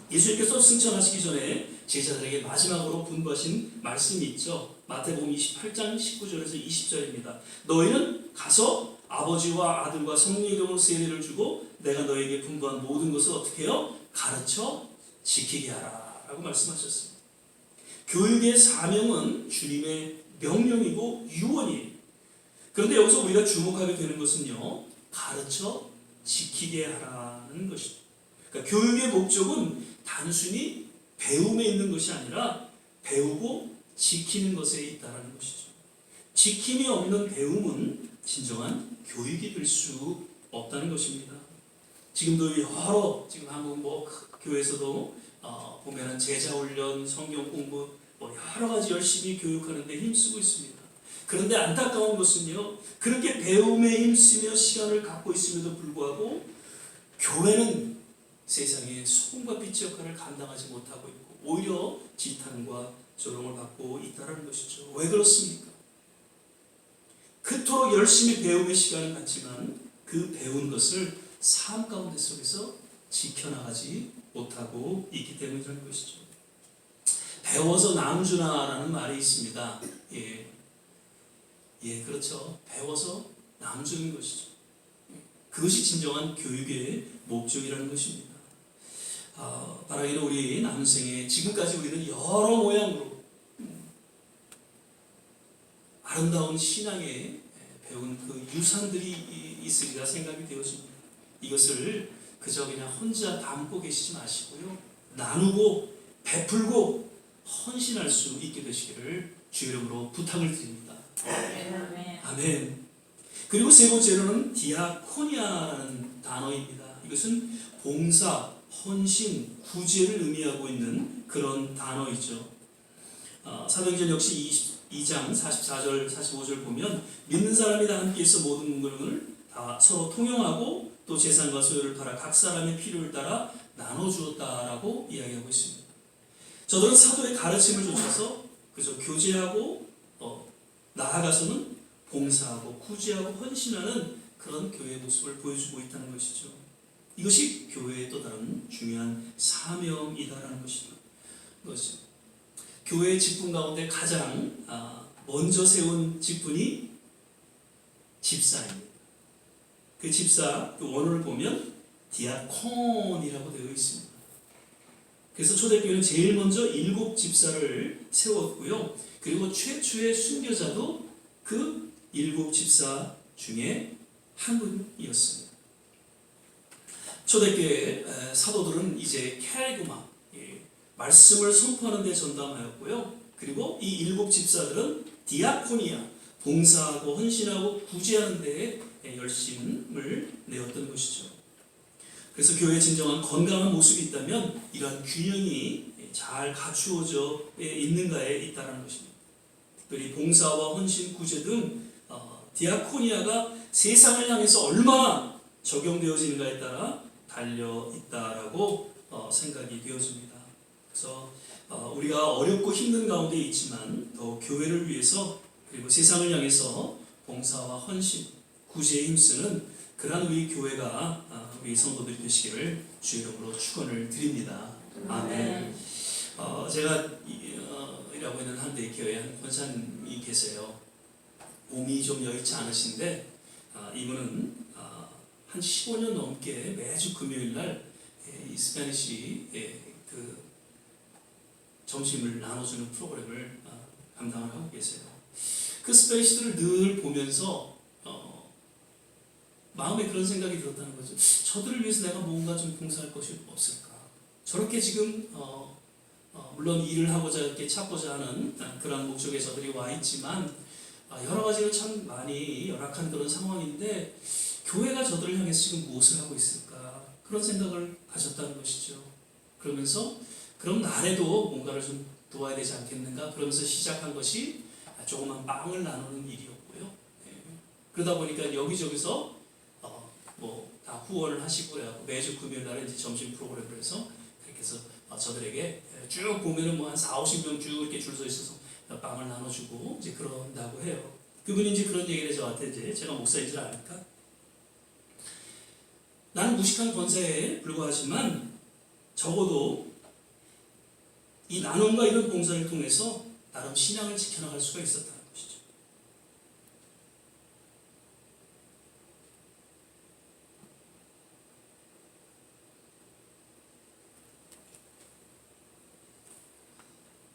예수님께서 승천하시기 전에 제자들에게 마지막으로 분부하신 말씀이 있죠. 마태복음 28장 19절에서 20절입니다. 너희는 가서 아버지와 아들과 성령의 이름으로 세례를 주고 내가 너에게 분부한 모든 것을 어떻게 해요? 가르쳐 지키게 하라 라고 말씀하셨습니다. 교육의 사명은 주님의 명령이고 유언이에요. 그런데 여기서 우리가 주목하게 되는 것은요, 가르쳐 지키게 하라는 것이죠. 그러니까 교육의 목적은 단순히 배움에 있는 것이 아니라 배우고 지키는 것에 있다는 것이죠. 지킴이 없는 배움은 진정한 교육이 될 수 없다는 것입니다. 지금도 여러 지금 한국 교회에서도 보면은 제자 훈련, 성경 공부 여러 가지 열심히 교육하는데 힘쓰고 있습니다. 그런데 안타까운 것은요, 그렇게 배움에 힘쓰며 시간을 갖고 있음에도 불구하고 교회는 세상의 소금과 빛의 역할을 감당하지 못하고 있고 오히려 지탄과 조롱을 받고 있다는 것이죠. 왜 그렇습니까? 그토록 열심히 배움의 시간을 갖지만 그 배운 것을 삶 가운데 속에서 지켜나가지 못하고 있기 때문이라는 것이죠. 배워서 남주나라는 말이 있습니다. 그렇죠. 배워서 남주는 것이죠. 그것이 진정한 교육의 목적이라는 것입니다. 바라기는 우리 남생에 지금까지 우리는 여러 모양으로 아름다운 신앙에 배운 그 유산들이 있으리라 생각이 되어집니다. 이것을 그저 그냥 혼자 담고 계시지 마시고요. 나누고 베풀고 헌신할 수 있게 되시기를 주 이름으로 부탁을 드립니다. 아멘. 그리고 세 번째로는 디아코니아라는 단어입니다. 이것은 봉사, 헌신, 구제를 의미하고 있는 그런 단어이죠. 사도행전 역시 22장 44절 45절 보면 믿는 사람이 다 함께해서 모든 것을 다 서로 통용하고 또 재산과 소유를 팔아 각 사람의 필요를 따라 나눠주었다라고 이야기하고 있습니다. 저들은 사도의 가르침을 좇아서 그저 교제하고 나아가서는 봉사하고 구제하고 헌신하는 그런 교회의 모습을 보여주고 있다는 것이죠. 이것이 교회의 또 다른 중요한 사명이다라는 것이죠. 교회의 직분 가운데 가장 먼저 세운 직분이 집사입니다. 그 집사, 그 원어를 보면 디아콘이라고 되어 있습니다. 그래서 초대교회는 제일 먼저 7 집사를 세웠고요. 그리고 최초의 순교자도 그 7 집사 중에 한 분이었습니다. 초대교회 사도들은 이제 캐리그마, 말씀을 선포하는 데 전담하였고요. 그리고 이 7 집사들은 디아코니아, 봉사하고 헌신하고 구제하는 데에 열심을 내었던 것이죠. 그래서 교회의 진정한 건강한 모습이 있다면 이러한 균형이 잘 갖추어져 있는가에 있다는 것입니다. 특별히 봉사와 헌신, 구제 등 디아코니아가 세상을 향해서 얼마나 적용되어지는가에 따라 달려 있다라고 생각이 되어집니다. 그래서 우리가 어렵고 힘든 가운데 있지만 더 교회를 위해서 그리고 세상을 향해서 봉사와 헌신, 구제에 힘쓰는 그러한 우리 교회가 우리 성도들이 되시기를 주 이름으로 축원을 드립니다. 아멘. 제가 일하고 있는 한 대 교회에 한 권사님이 계세요. 몸이 좀 여의치 않으신데 이분은 한 15년 넘게 매주 금요일 날 이 스페니시 그 점심을 나눠주는 프로그램을 감당을 하고 계세요. 그 스페니시들을 늘 보면서 마음에 그런 생각이 들었다는 거죠. 저들을 위해서 내가 뭔가 좀 봉사할 것이 없을까? 저렇게 지금 물론 일을 하고자 이렇게 찾고자 하는 그런 목적에 저들이 와 있지만 여러 가지로 참 많이 열악한 그런 상황인데 교회가 저들을 향해서 지금 무엇을 하고 있을까 그런 생각을 가졌다는 것이죠. 그러면서 그럼 나래도 뭔가를 좀 도와야 되지 않겠는가 그러면서 시작한 것이 조그만 빵을 나누는 일이었고요. 그러다 보니까 여기저기서 뭐 다 후원을 하시고 매주 금요일 날에 이제 점심 프로그램을 해서 그렇게 해서 저들에게 쭉 보면은 뭐 한 40-50명 쭉 이렇게 줄 서 있어서 빵을 나눠주고 이제 그런다고 해요. 그분이 이제 그런 얘기를 저한테 이제 제가 목사인 줄 아니까 나는 무식한 권세에 불과하지만 적어도 이 나눔과 이런 봉사를 통해서 나름 신앙을 지켜나갈 수가 있었다는 것이죠.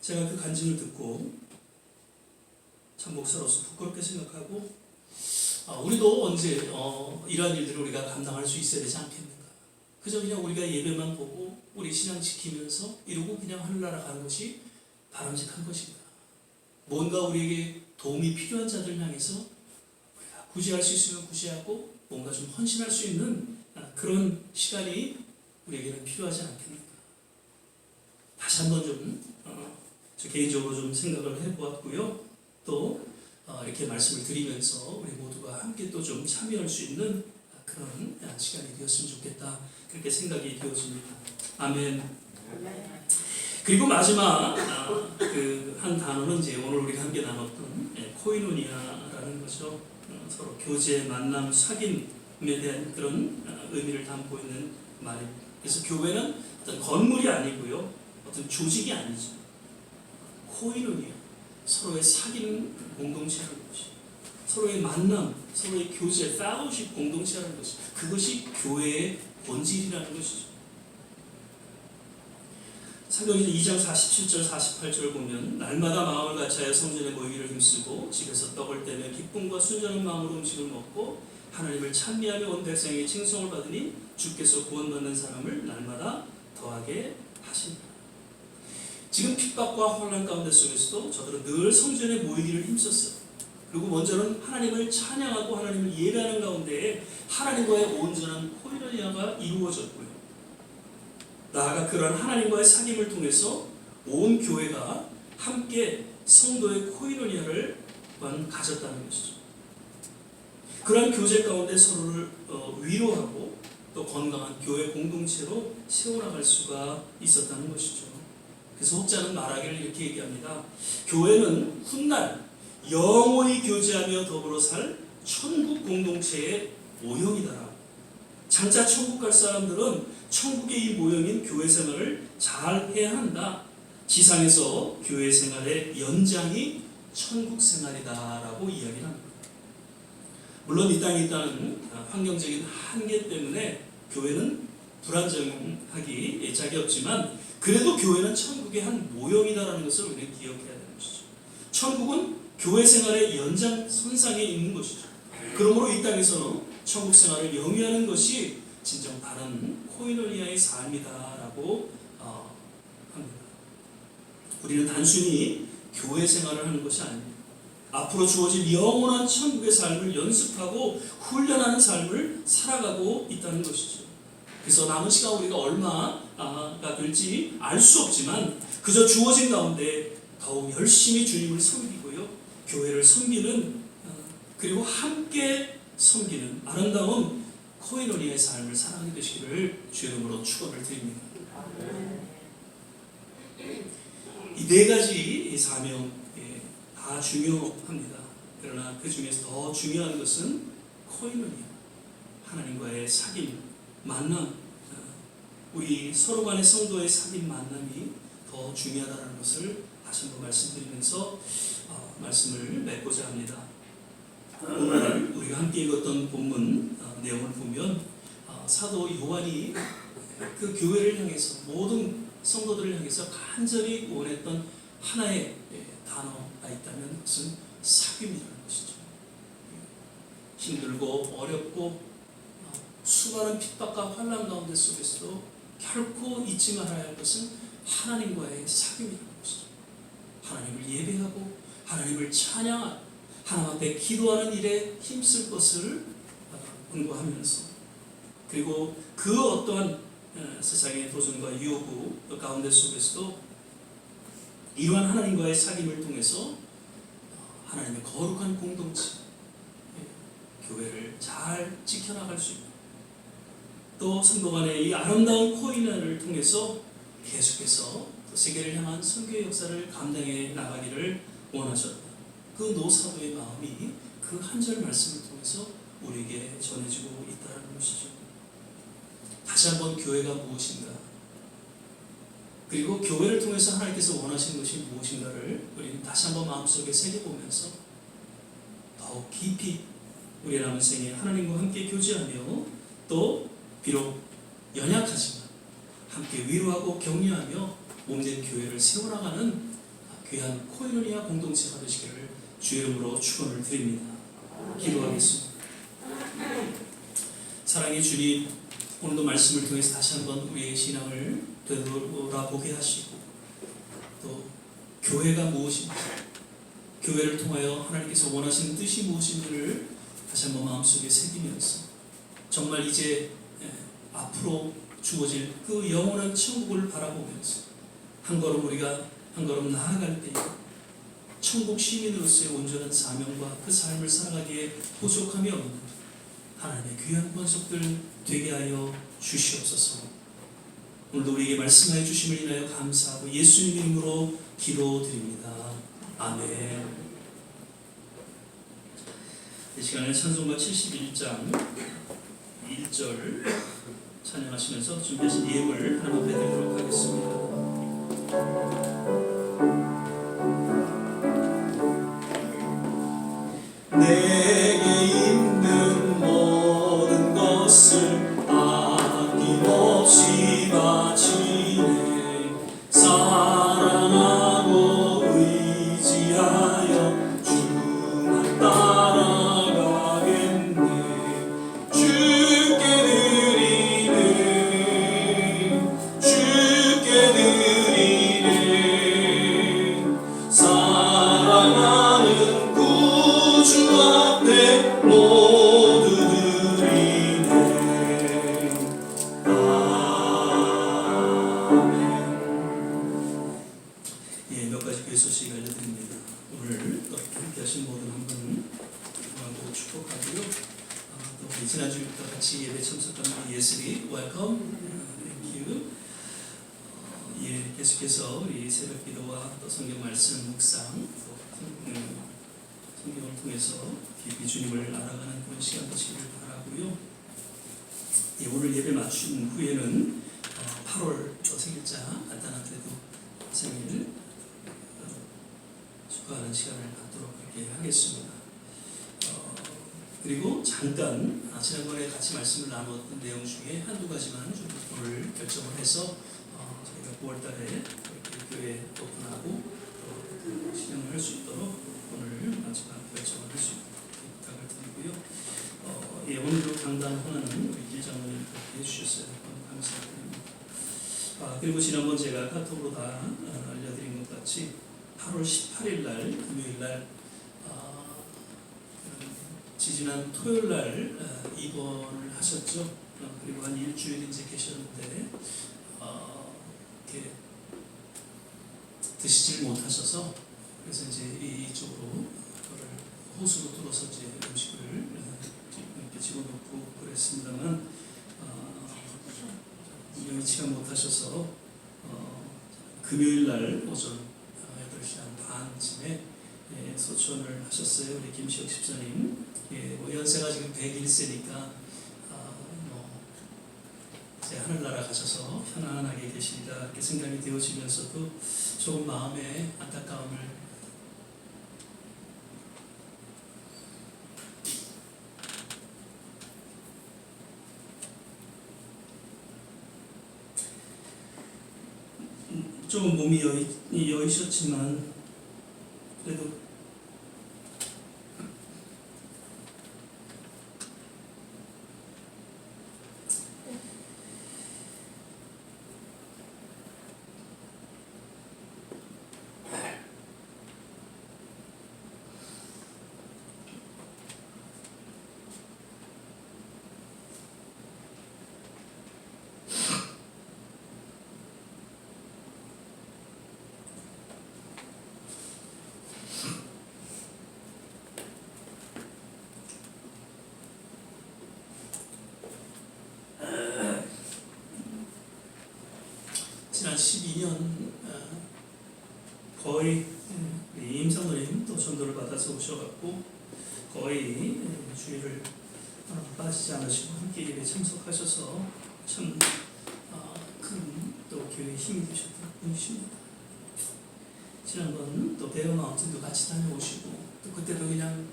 제가 그 간증을 듣고 참 목사로서 부끄럽게 생각하고 우리도 언제 이러한 일들을 우리가 감당할 수 있어야 되지 않겠는가. 그저 그냥 우리가 예배만 보고 우리 신앙 지키면서 이러고 그냥 하늘나라 가는 것이 바람직한 것인가. 뭔가 우리에게 도움이 필요한 자들 향해서 우리가 구제할 수 있으면 구제하고 뭔가 좀 헌신할 수 있는 그런 시간이 우리에게는 필요하지 않겠는가. 다시 한번 좀 저 개인적으로 좀 생각을 해보았고요. 또 이렇게 말씀을 드리면서 우리 모두가 함께 또 좀 참여할 수 있는 그런 시간이 되었으면 좋겠다. 그렇게 생각이 되어집니다. 아멘. 그리고 마지막 그 한 단어는 이제 오늘 우리가 함께 나눴던 코이노니아라는 거죠. 서로 교제, 만남, 사귐에 대한 그런 의미를 담고 있는 말입니다. 그래서 교회는 어떤 건물이 아니고요, 어떤 조직이 아니죠. 코이노니아, 서로의 사귐 공동체라는 것이, 서로의 만남, 서로의 교제, fellowship 공동체라는 것이, 그것이 교회의 본질이라는 것이죠. 사도행전 2장 47절 48절 보면 날마다 마음을 같이하여 성전에 모이기를 힘쓰고 집에서 떡을 떼며 기쁨과 순전한 마음으로 음식을 먹고 하나님을 찬미하며 온 백성에게 칭송을 받으니 주께서 구원받는 사람을 날마다 더하게 하신다. 지금 핍박과 혼란 가운데 속에서도 저들은 늘 성전에 모이기를 힘썼어요. 그리고 먼저는 하나님을 찬양하고 하나님을 예배하는 가운데 하나님과의 온전한 코이노니아가 이루어졌고요. 나아가 그러한 하나님과의 사귐을 통해서 온 교회가 함께 성도의 코이노니아를 가졌다는 것이죠. 그러한 교제 가운데 서로를 위로하고 또 건강한 교회 공동체로 세워나갈 수가 있었다는 것이죠. 그래서 혹자는 말하기를 이렇게 얘기합니다. 교회는 훗날 영원히 교제하며 더불어 살 천국 공동체의 모형이다라고. 장차 천국 갈 사람들은 천국의 이 모형인 교회 생활을 잘 해야 한다. 지상에서 교회 생활의 연장이 천국 생활이다라고 이야기를 합니다. 물론 이 땅에 있다는 환경적인 한계 때문에 교회는 불안정하기 짝이 없지만 그래도 교회는 천국의 한 모형이다라는 것을 우리는 기억해야 되는 것이죠. 천국은 교회 생활의 연장선상에 있는 것이죠. 그러므로 이 땅에서는 천국 생활을 영위하는 것이 진정 바른 코이노니아의 삶이다라고 합니다. 우리는 단순히 교회 생활을 하는 것이 아닙니다. 앞으로 주어질 영원한 천국의 삶을 연습하고 훈련하는 삶을 살아가고 있다는 것이죠. 그래서 남은 시간 우리가 얼마가 될지 알 수 없지만 그저 주어진 가운데 더욱 열심히 주님을 섬기고요. 교회를 섬기는 그리고 함께 섬기는 아름다운 코이노니아의 삶을 살아가게 되시기를 주의 이름으로 축원을 드립니다. 이 네 가지 사명 다 중요합니다. 그러나 그 중에서 더 중요한 것은 코이노니아, 하나님과의 사귐, 만남, 우리 서로 간의 성도의 사귐 만남이 더 중요하다는 것을 다시 한번 말씀드리면서 말씀을 맺고자 합니다. 오늘 우리가 함께 읽었던 본문 내용을 보면 사도 요한이 그 교회를 향해서 모든 성도들을 향해서 간절히 원했던 하나의 단어가 있다면 그것은 사귐이라는 것이죠. 힘들고 어렵고 수많은 핍박과 환난 가운데 속에서도 결코 잊지 말아야 할 것은 하나님과의 사귐이라는 것이죠. 하나님을 예배하고 하나님을 찬양하고 하나님 앞에 기도하는 일에 힘쓸 것을 권고하면서, 그리고 그 어떠한 세상의 도전과 유혹 가운데 속에서도 이러한 하나님과의 사귐을 통해서 하나님의 거룩한 공동체, 교회를 잘 지켜나갈 수 있고, 또 성도 간의 이 아름다운 코인을 통해서 계속해서 세계를 향한 선교의 역사를 감당해 나가기를 원하셨다. 그 노사도의 마음이 그 한 절 말씀을 통해서 우리에게 전해지고 있다는 것이죠. 다시 한번 교회가 무엇인가, 그리고 교회를 통해서 하나님께서 원하시는 것이 무엇인가를 우리는 다시 한번 마음속에 새겨보면서 더욱 깊이 우리의 남은 생에 하나님과 함께 교제하며, 또 비록 연약하지만 함께 위로하고 격려하며 몸된 교회를 세워나가는 귀한 코이노니아 공동체가 되시기를 주의 이름으로 축원을 드립니다. 기도하겠습니다. 사랑의 주님, 오늘도 말씀을 통해서 다시 한번 우리의 신앙을 되돌아보게 하시고, 또 교회가 무엇인지, 교회를 통하여 하나님께서 원하시는 뜻이 무엇인지를 다시 한번 마음속에 새기면서, 정말 이제 앞으로 주어질 그 영원한 천국을 바라보면서 한 걸음 우리가 한 걸음 나아갈 때 천국 시민으로서의 온전한 사명과 그 삶을 살아가기에 부족함이 없는 하나님의 귀한 권속들 되게 하여 주시옵소서. 오늘도 우리에게 말씀하여 주심을 인하여 감사하고 예수님 이름으로 기도드립니다. 아멘. 이 시간에 찬송가 71장 1절 찬양하시면서 준비하신 예물 하나만 드리도록 하겠습니다. 내게 있는 모든 것을 아낌없이 바치네. 사랑하고 의지하여 주만 따라가겠네. 주께 드리네. 사랑하는 구주 앞에 모두 드리네. 아멘. 예, 몇 가지 교회 소식 알려드립니다. 오늘 또 함께 하신 모든 한 분 축복하고요. 또 우리 지난주부터 같이 예배 참석한 예슬이 웰컴, 땡큐. 예, 계속해서 우리 새벽 기도와 또 성경 말씀 묵상, 또 성경을 통해서 깊이 주님을 알아가는 그런 시간 되시기를 바라고요. 예, 오늘 예배 마친 후에는 8월 또 생일자 알다나테도 생일 축하하는 시간을 갖도록 그렇게 하겠습니다. 그리고 잠깐 지난번에 같이 말씀을 나눴던 내용 중에 한두 가지만 좀 오늘 결정을 해서 저희가 9월달에 교회 오픈하고 실행을 할 수 있도록 오늘 마지막 결정을 할 수 있도록 부탁을 드리고요. 예, 오늘도 강단 하나는 우리 길장로님 그렇게 해주셨어요. 감사드립니다. 그리고 지난번 제가 카톡으로 다 알려드린 것 같이 8월 18일 날 금요일 날 지지난 토요일 날 입원을 하셨죠. 그리고 한 일주일 이제 계셨는데 이렇게 드시질 못하셔서, 그래서 이제 이쪽으로 그거를 호수로 뚫어서 이제 음식을 이렇게 집어넣고 그랬습니다만 여의치가 못하셔서 금요일 날 오전 8시 한 반쯤에 소천을 하셨어요. 우리 김시혁 집사님. 예, 뭐 연세가 지금 101세니까 이제 하늘나라 가셔서 편안하게 계시리라 이렇게 생각이 되어지면서도 조금 마음에 안타까움을 조금 몸이 여의셨지만 그래도 12년 거의 우리 임장로님 또 전도를 받아서 오셔갖고 거의 주일을 빠지지 않으시고 함께 예배 참석하셔서 참 큰 또 교회에 힘이 되셨던 분이십니다. 지난번 또 베어 마운틴도 같이 다녀오시고 또 그때도 그냥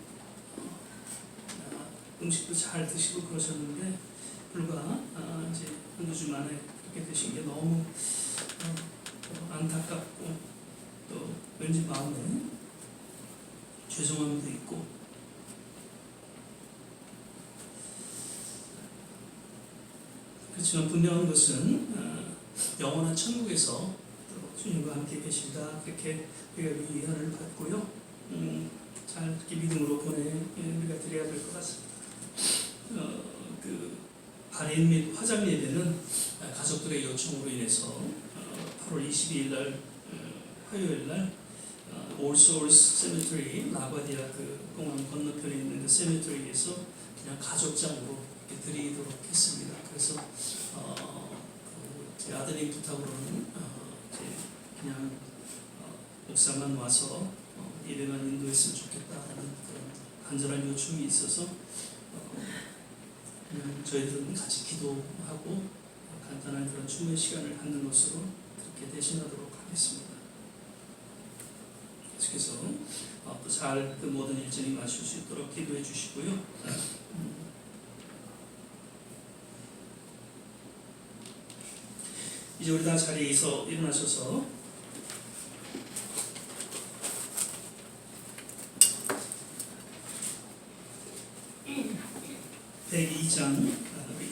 음식도 잘 드시고 그러셨는데 불과 이제 한두 주 만에 그렇게 되신 게 너무 안타깝고 또 왠지 마음에 죄송함도 있고 그렇지만 분명한 것은 영원한 천국에서 또 주님과 함께 계신다 그렇게 우리가 위안을 받고요. 잘 이렇게 믿음으로 우리가 드려야 될 것 같습니다. 그 발인 및 화장 예배는 가족들의 요청으로 인해서 8월 22일 날 화요일 날 올 소울스 세미터리 라과디아 그 공항 건너편에 있는 그 세미터리에서 그냥 가족장으로 이렇게 드리도록 했습니다. 그래서 제 아드님 부탁으로는 이제 그냥 목사만 와서 예배만 인도했으면 좋겠다는 그런 간절한 요청이 있어서 그냥 저희들은 같이 기도하고 간단한 그런 충분히 시간을 갖는 것으로 그렇게 대신하도록 하겠습니다. 그래서 또 잘 그 모든 일정이 마칠 수 있도록 기도해 주시고요. 이제 우리 다 자리에서 일어나셔서 (102장)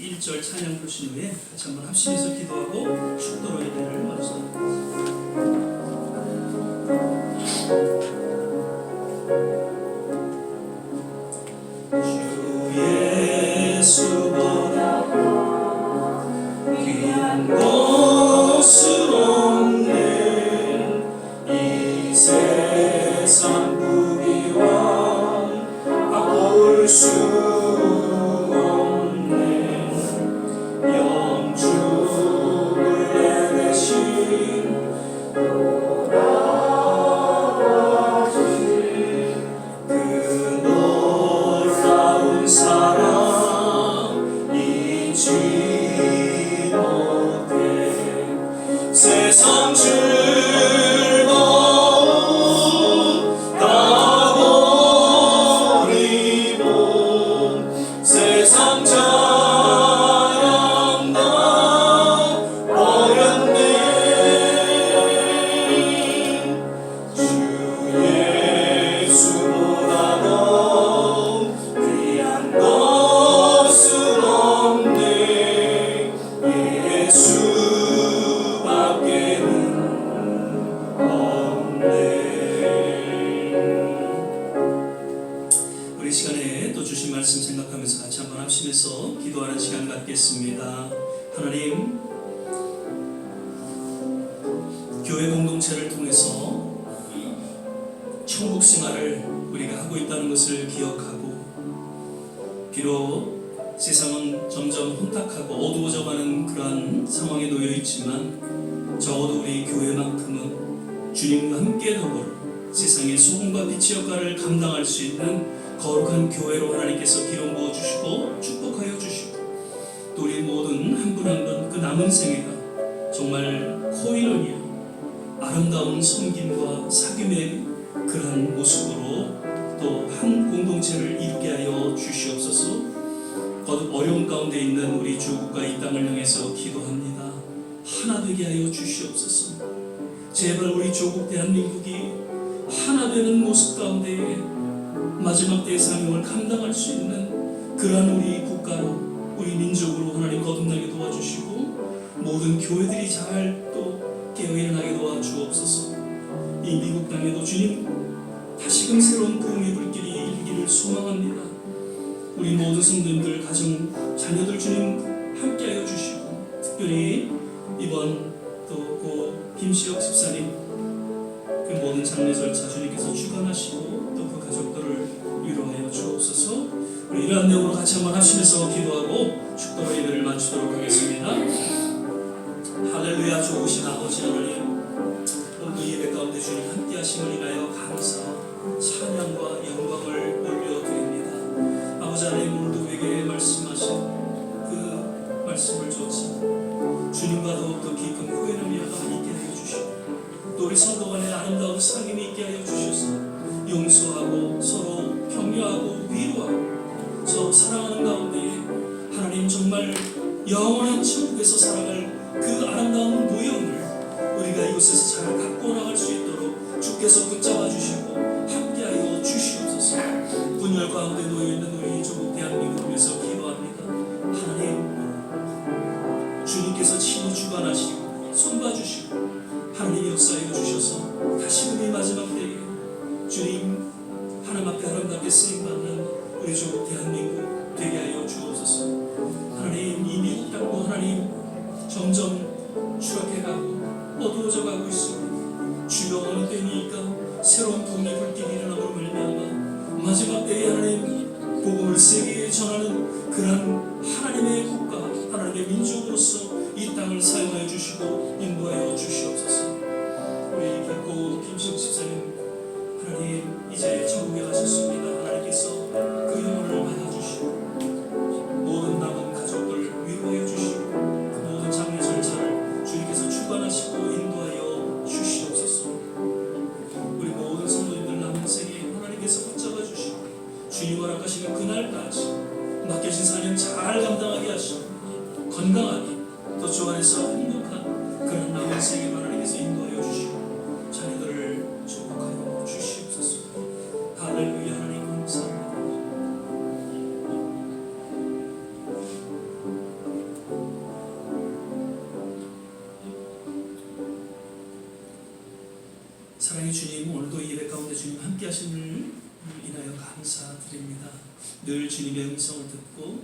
1절 찬양 부르신 후에 같이 한번 합심해서 기도하고 축도로 예배를 마치도록 주 예수보다 귀한 것은 없네 이 세상 부귀와 바꿀 수 없네 영주를 내대신 그 놀라운 사랑 잊지 못해 세상 즐거움 다 버리고 세상 자랑 다 버렸네 주 예수보다 더 귀한 것은 없네 예수밖에는 없네. 우리 시간에 또 주신 말씀 생각하면서 같이 한번 합심해서 기도하는 시간 갖겠습니다. 하나님, 교회 공동체를 통해서 천국 생활을 우리가 하고 있다는 것을 기억하고 비록 세상은 점점 혼탁하고 어두워져가는 그러한 상황에 놓여 있지만 적어도 우리 교회만큼은 주님과 함께 더불어 세상의 소금과 빛의 역할을 감당할 수 있는 거룩한 교회로 하나님께서 기름 부어 주시고 축복하여 주시고 또 우리 모든 한 분 한 분 그 남은 생애가 정말 코인원이야 아름다운 섬김과 사귐의 그러한 모습으로 또 한 공동체를 이루게 하여 주시옵소서. 거듭 어려운 가운데 있는 우리 주국과 이 땅을 향해서 기도합니다. 하나 되게 하여 주시옵소서. 제발 우리 조국 대한민국이 하나 되는 모습 가운데 마지막 때의 사명을 감당할 수 있는 그러한 우리 국가로 우리 민족으로 하나님 거듭나게 도와주시고 모든 교회들이 잘 또 깨어일어나게 도와주옵소서. 이 미국 땅에도 주님 다시금 새로운 부흥의 불길이 일기를 소망합니다. 우리 모든 성도님들 가정 자녀들 주님 함께하여 주시고 특별히 이번 또 고 김시혁 집사님 그 모든 장례 절차 주님께서 주관하시고 또 그 가족들을 위로하여 주옵소서. 우리 이러한 내용으로 같이 한번 합심해서 기도하고 축도로 예배를 마치도록 하겠습니다. 할렐루야. 좋으신 아버지 하나님, 오늘 예배 가운데 주님 함께 하심을 인하여 감사, 찬양과 영광을 올려드립니다. 아버지 하나님, 오늘도 우리에게 말씀하신 그 말씀을 쫓아 주님과 더욱더 깊은 후회를 있게 하여 주시고, 또 우리 성도 간에 아름다운 사귐이 있게 하여 주셔서 용서하고 서로 격려하고 위로하고 서로 사랑하는 가운데 하나님 정말 영원한 천국에서 살아갈 그 아름다운 모형을 우리가 이곳에서 잘 갖고 나갈 수 있도록 주께서 붙잡아 주시고 함께하여 주시옵소서. 분열 가운데 놓여있는 우리 조국 대한민국을 위해서 기도합니다. 하나님, 주님께서 친히 주관하시고 손봐주시고 하나님 역사하여 주셔서 다시 우리 마지막 때에 주님 하나님 앞에 아름답게 쓰임받는 우리 조국 대한민국 되게 하여 주옵소서. 하나님, 이 미국 땅도 하나님 점점 추락해가고 어두워져 가고 있습니다. 주여, 어느 때니까 새로운 독립불길이 일어남으로 말미암아 마지막 때에 하나님 복음을 세계에 전하는 그런 하나님의 국가, 하나님의 민족으로서 이 땅을 사용하여 주시고 인도하여 주시옵소서. 우리 김고 김식 집사님, 하나님 이제 천국에 가셨습니다. 하나님께서 그 영혼을 받아주시고 모든 남은 가족들 위로하여 주시고 그 모든 장례 절차를 주님께서 주관하시고 인도하여 주시옵소서. 우리 모든 성도님들 남은 생에 하나님께서 붙잡아 주시고 주님 허락하시는 그날까지 맡겨진 사명 잘 감당하게 하시고 건강하게 또 주 안에서 행복한 그런 남은 생에 하나님께서 인도하여 주시고 자녀들을 축복하여 주시옵소서. 할렐루야. 하나님 감사합니다. 사랑의 주님, 오늘도 예배 가운데 주님 함께 하심을 인하여 감사드립니다. 늘 주님의 음성을 듣고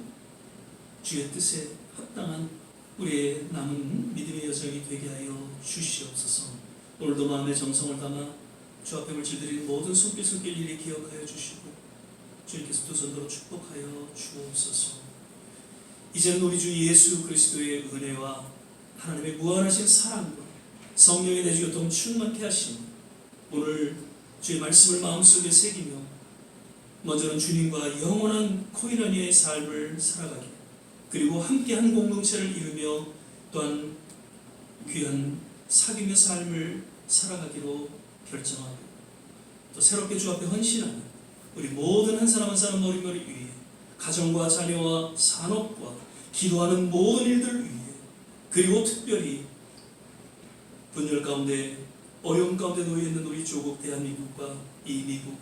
주의 뜻에 합당한 우리의 남은 믿음의 여정이 되게 하여 주시옵소서. 오늘도 마음의 정성을 담아 주 앞에 물질드리는 모든 손길 일이 기억하여 주시고 주님께서 두 손으로 축복하여 주옵소서. 이제는 우리 주 예수 그리스도의 은혜와 하나님의 무한하신 사랑과 성령의 내주교통 충만케 하심, 오늘 주의 말씀을 마음속에 새기며 먼저는 주님과 영원한 코인원의 삶을 살아가기, 그리고 함께한 공동체를 이루며 또한 귀한 사귐의 삶을 살아가기로 결정하고 또 새롭게 주 앞에 헌신하는 우리 모든 한 사람 한 사람 머리머리 위에 가정과 자녀와 산업과 기도하는 모든 일들 위에, 그리고 특별히 분열 가운데 어려움 가운데 놓여있는 우리 조국 대한민국과 이 미국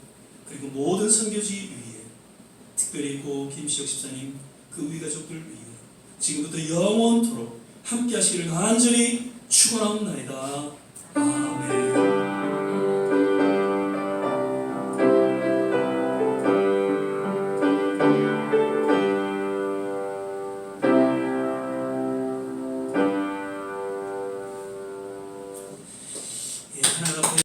그리고 모든 선교지 위에, 특별히 고 김시혁 집사님 그 위가족들 위에 지금부터 영원토록 함께 하시기를 간절히 축원하옵나이다. 아멘. 하나가